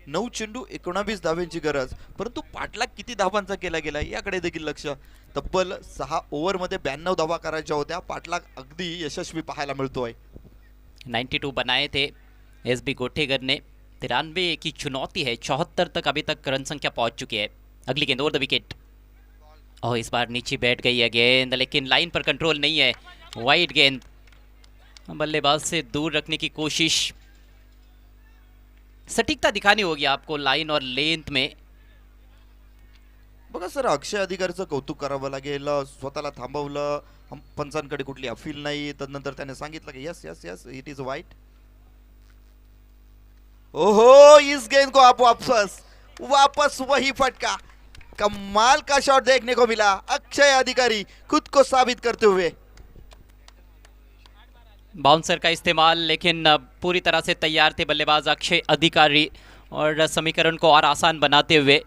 9 चेंडू 19 धावांची गरज, परंतु पाठलाग किती धावांचा केला गेला याकडे देखील लक्ष। तब्बल 6 ओव्हरमध्ये 92 धावा करायच्या होत्या। पाठलाग अगदी यशस्वी पाहायला मिळतोय। 92 बनाए थे एसबी गोठेगर ने। 93 की चुनौती है, 74 तक अभी तक रन संख्या पहुंच चुकी है। अगली गेंद ओवर द विकेट, और इस बार नीचे बैठ गई है गेंद लेकिन लाइन पर कंट्रोल नहीं है। वाइड गेंद, बल्लेबाज से दूर रखने की कोशिश। सटीकता दिखानी होगी आपको लाइन और लेंथ में। बघा सर, अक्षय अधिकारीचं कौतुक करावं लागेल। स्वतःला थांबवलं, पंचांकडे कुठली अपील नाही, तदनंतर त्याने सांगितलं की yes yes yes it is white. ओहो, इस गेंद को आप वापस वही फटका। कमाल का शॉट देखने को मिला। अक्षय अधिकारी खुद को साबित करते हुए। बाउंसर का इस्तेमाल, लेकिन पूरी तरह से तैयार थे बल्लेबाज अक्षय अधिकारी और समीकरण को और आसान बनाते हुए।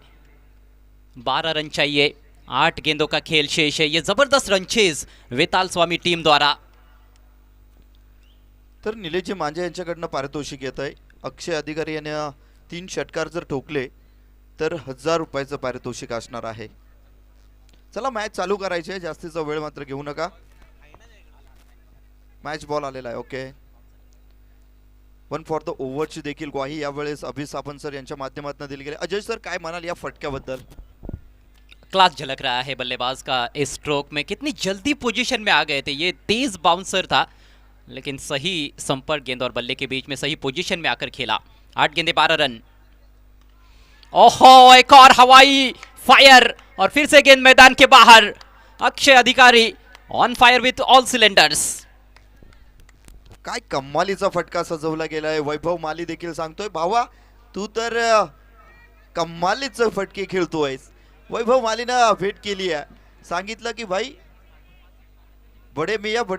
12 रन चाहिए, 8 गेंदों का खेल शेष है। ये जबरदस्त रन चेज वेताल स्वामी टीम द्वारा। तर निलेशजी मांजे यांच्याकडनं पारितोषिक येत आहे। अक्षय अधिकारी याने 3 षटकार जर ठोकले तर 1000 रुपयाचं पारितोषिक असणार आहे। चला मॅच चालू करायची आहे, जास्तीचा वेळ मात्र घेऊ नका। मॅच बॉल आलेला आहे। ओके, 1 फॉर द ओव्हरची देखील ग्वाही यावेळेस अभिसापन सर यांच्या माध्यमातून दिली गेली। अजय सर काय म्हणाल या फटक्याबद्दल? क्लास झलक रहा है बल्लेबाज का इस स्ट्रोक में। कितनी जल्दी पोजीशन में आ गए थे। ये तेज बाउंसर था लेकिन सही संपर्क गेंद और बल्ले के बीच में सही पोजीशन में आकर खेला। 8 गेंदे 12 रन। ओहो, एक और हवाई फायर और फिर से गेंद मैदान के बाहर। अक्षय अधिकारी on fire with all cylinders. काय कमालीचा फटका सजवला गेलाय। वैभव माली देखील सांगतोय, भावा तू तर कमालीचे फटके खेळतोयस। वैभव मालीनं भेट केली आहे, सांगितलं की भाई बडे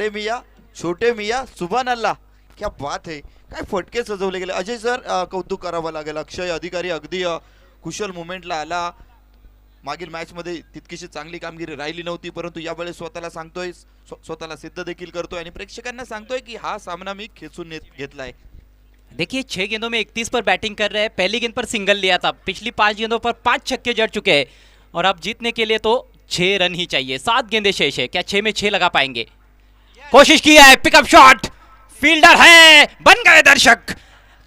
मिया छोटे मिया सुभान अल्लाह, क्या बात है। काय फटके सजवले गेले। अजय सर कौतुक करावं लागेल। अक्षय अधिकारी अगदी कुशल मुवमेंटला आला। मागील मॅच मध्ये तितकीशी चांगली कामगिरी राहिली नव्हती, परंतु यावेळेस स्वतःला सांगतोय, स्वतःला सिद्ध देखील करतोय आणि प्रेक्षकांना सांगतोय की हा सामना मी खेचून घेतलाय। देखिए 6 गेंदों में 31 पर बैटिंग कर रहे हैं। पहली गेंद पर सिंगल लिया था, पिछली 5 गेंदों पर 5 छक्के जड़ चुके हैं और अब जीतने के लिए तो 6 रन ही चाहिए। 7 गेंदे शेष है, क्या 6 में 6 लगा पाएंगे? कोशिश किया है, पिकअप शॉट, फील्डर है, बन गए दर्शक।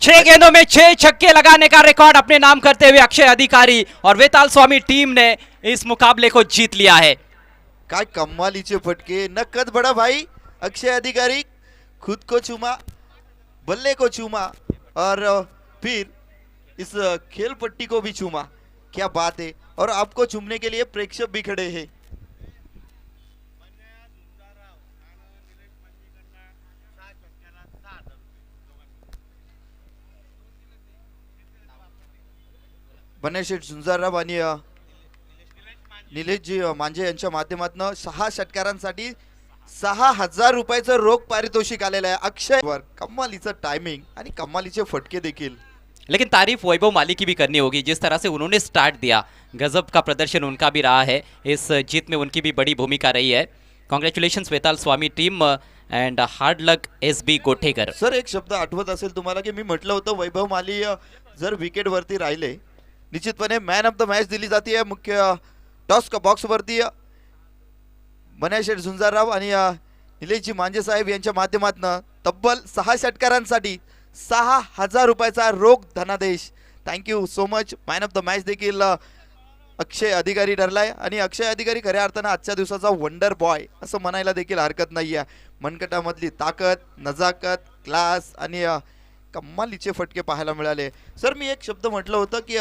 6 गेंदों में 6 छक्के लगाने का रिकॉर्ड अपने नाम करते हुए अक्षय अधिकारी और वेताल स्वामी टीम ने इस मुकाबले को जीत लिया है। काय कमालीचे फटके, नकद बड़ा भाई। अक्षय अधिकारी खुद को चूमा, बल्ले को चूमा और फिर इस खेल पट्टी को भी चूमा। क्या बात है। और आपको चूमने के लिए प्रेक्षक भी खड़े हैं। बनेशेठ झुंजारराव आणि निलेशजी मांजे यांच्या माध्यमातून 6 षटकारांसाठी 6,000 रुपयाचं रोख पारितोषिक आलेलं आहे. अक्षय वर कमालीचं टायमिंग आणि कमालीचे फटके देखील. लेकिन तारीफ वैभव माली की भी करनी होगी, जिस तरह से उन्होंने स्टार्ट दिया, गजब का प्रदर्शन उनका भी रहा है, इस जीत में उनकी भी बड़ी भूमिका रही है. Congratulations Vetal Swami team and hard luck SB Gothekar. Sir एक शब्द आठवत असेल तुम्हाला की मी म्हटलं होतं वैभव माली जर विकेट वरती राहिले निश्चितपणे मॅन ऑफ द मॅच दिली जाते. मुख्य टॉस बॉक्स वरती बनेशेठ झुंजारराव आणि निलेशजी मांजे साहेब यांच्या माध्यमातून तब्बल 6 षटकारांसाठी 6,000 रुपयाचा रोख धनादेश. Thank you so much. Man of the match देखील अक्षय अधिकारी ठरलाय आणि अक्षय अधिकारी खऱ्या अर्थानं आजच्या दिवसाचा वंडर बॉय असं म्हणायला देखील हरकत नाही आहे. मनगटामधली ताकद, नजाकत, क्लास आणि कमालीचे फटके पाहायला मिळाले. सर मी एक शब्द म्हटलं होतं की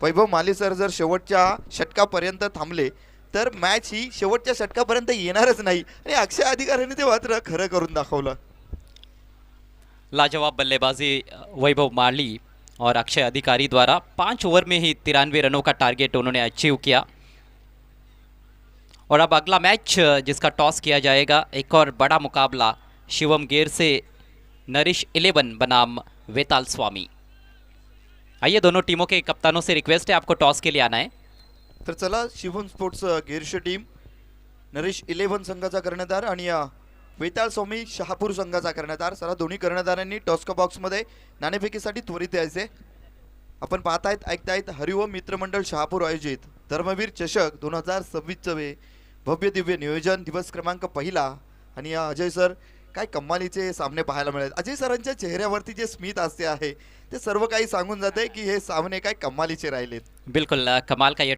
वैभव माली सर जर शेवटच्या षटकापर्यंत थांबले तर मॅच ही शेवटच्या षटकापर्यंत येणारच नाही आणि अक्षय अधिकाऱ्यांनी ते मात्र खरं करून दाखवलं. लाजवाब बल्लेबाजी वैभव माली और अक्षय अधिकारी द्वारा 5 ओवर में ही 93 रनों का टारगेट उन्होंने अचीव किया. और अब अगला मैच जिसका टॉस किया जाएगा, एक और बड़ा मुकाबला शिवम गेर से नरिश 11 बनाम वेताल स्वामी. आइए दोनों टीमों के कप्तानों से रिक्वेस्ट है आपको टॉस के लिए आना है. तर चला शिवम स्पोर्ट्स गिरशी टीम नरेश 11 संघाचा कर्णधार आणि वेताळ स्वामी शहापूर संघाचा कर्णधार. चला दोन्ही कर्णधारांनी टॉस्का बॉक्समध्ये नाणेफेकीसाठी त्वरित यायचे. आपण पाहतायत ऐकतायत हरिओम मित्रमंडळ शहापूर आयोजित धर्मवीर चषक 2026 भव्य दिव्य नियोजन दिवस क्रमांक 1 आणि अजय सर काय कमालीचे सामने पाहायला मिळाले. अजय सरांच्या चेहऱ्यावरती जे स्मित हास्य आहे ते सर्व काही सांगून जाते की हे सामने काय कमालीचे राहिलेत. बिल्कुल कमाल का ये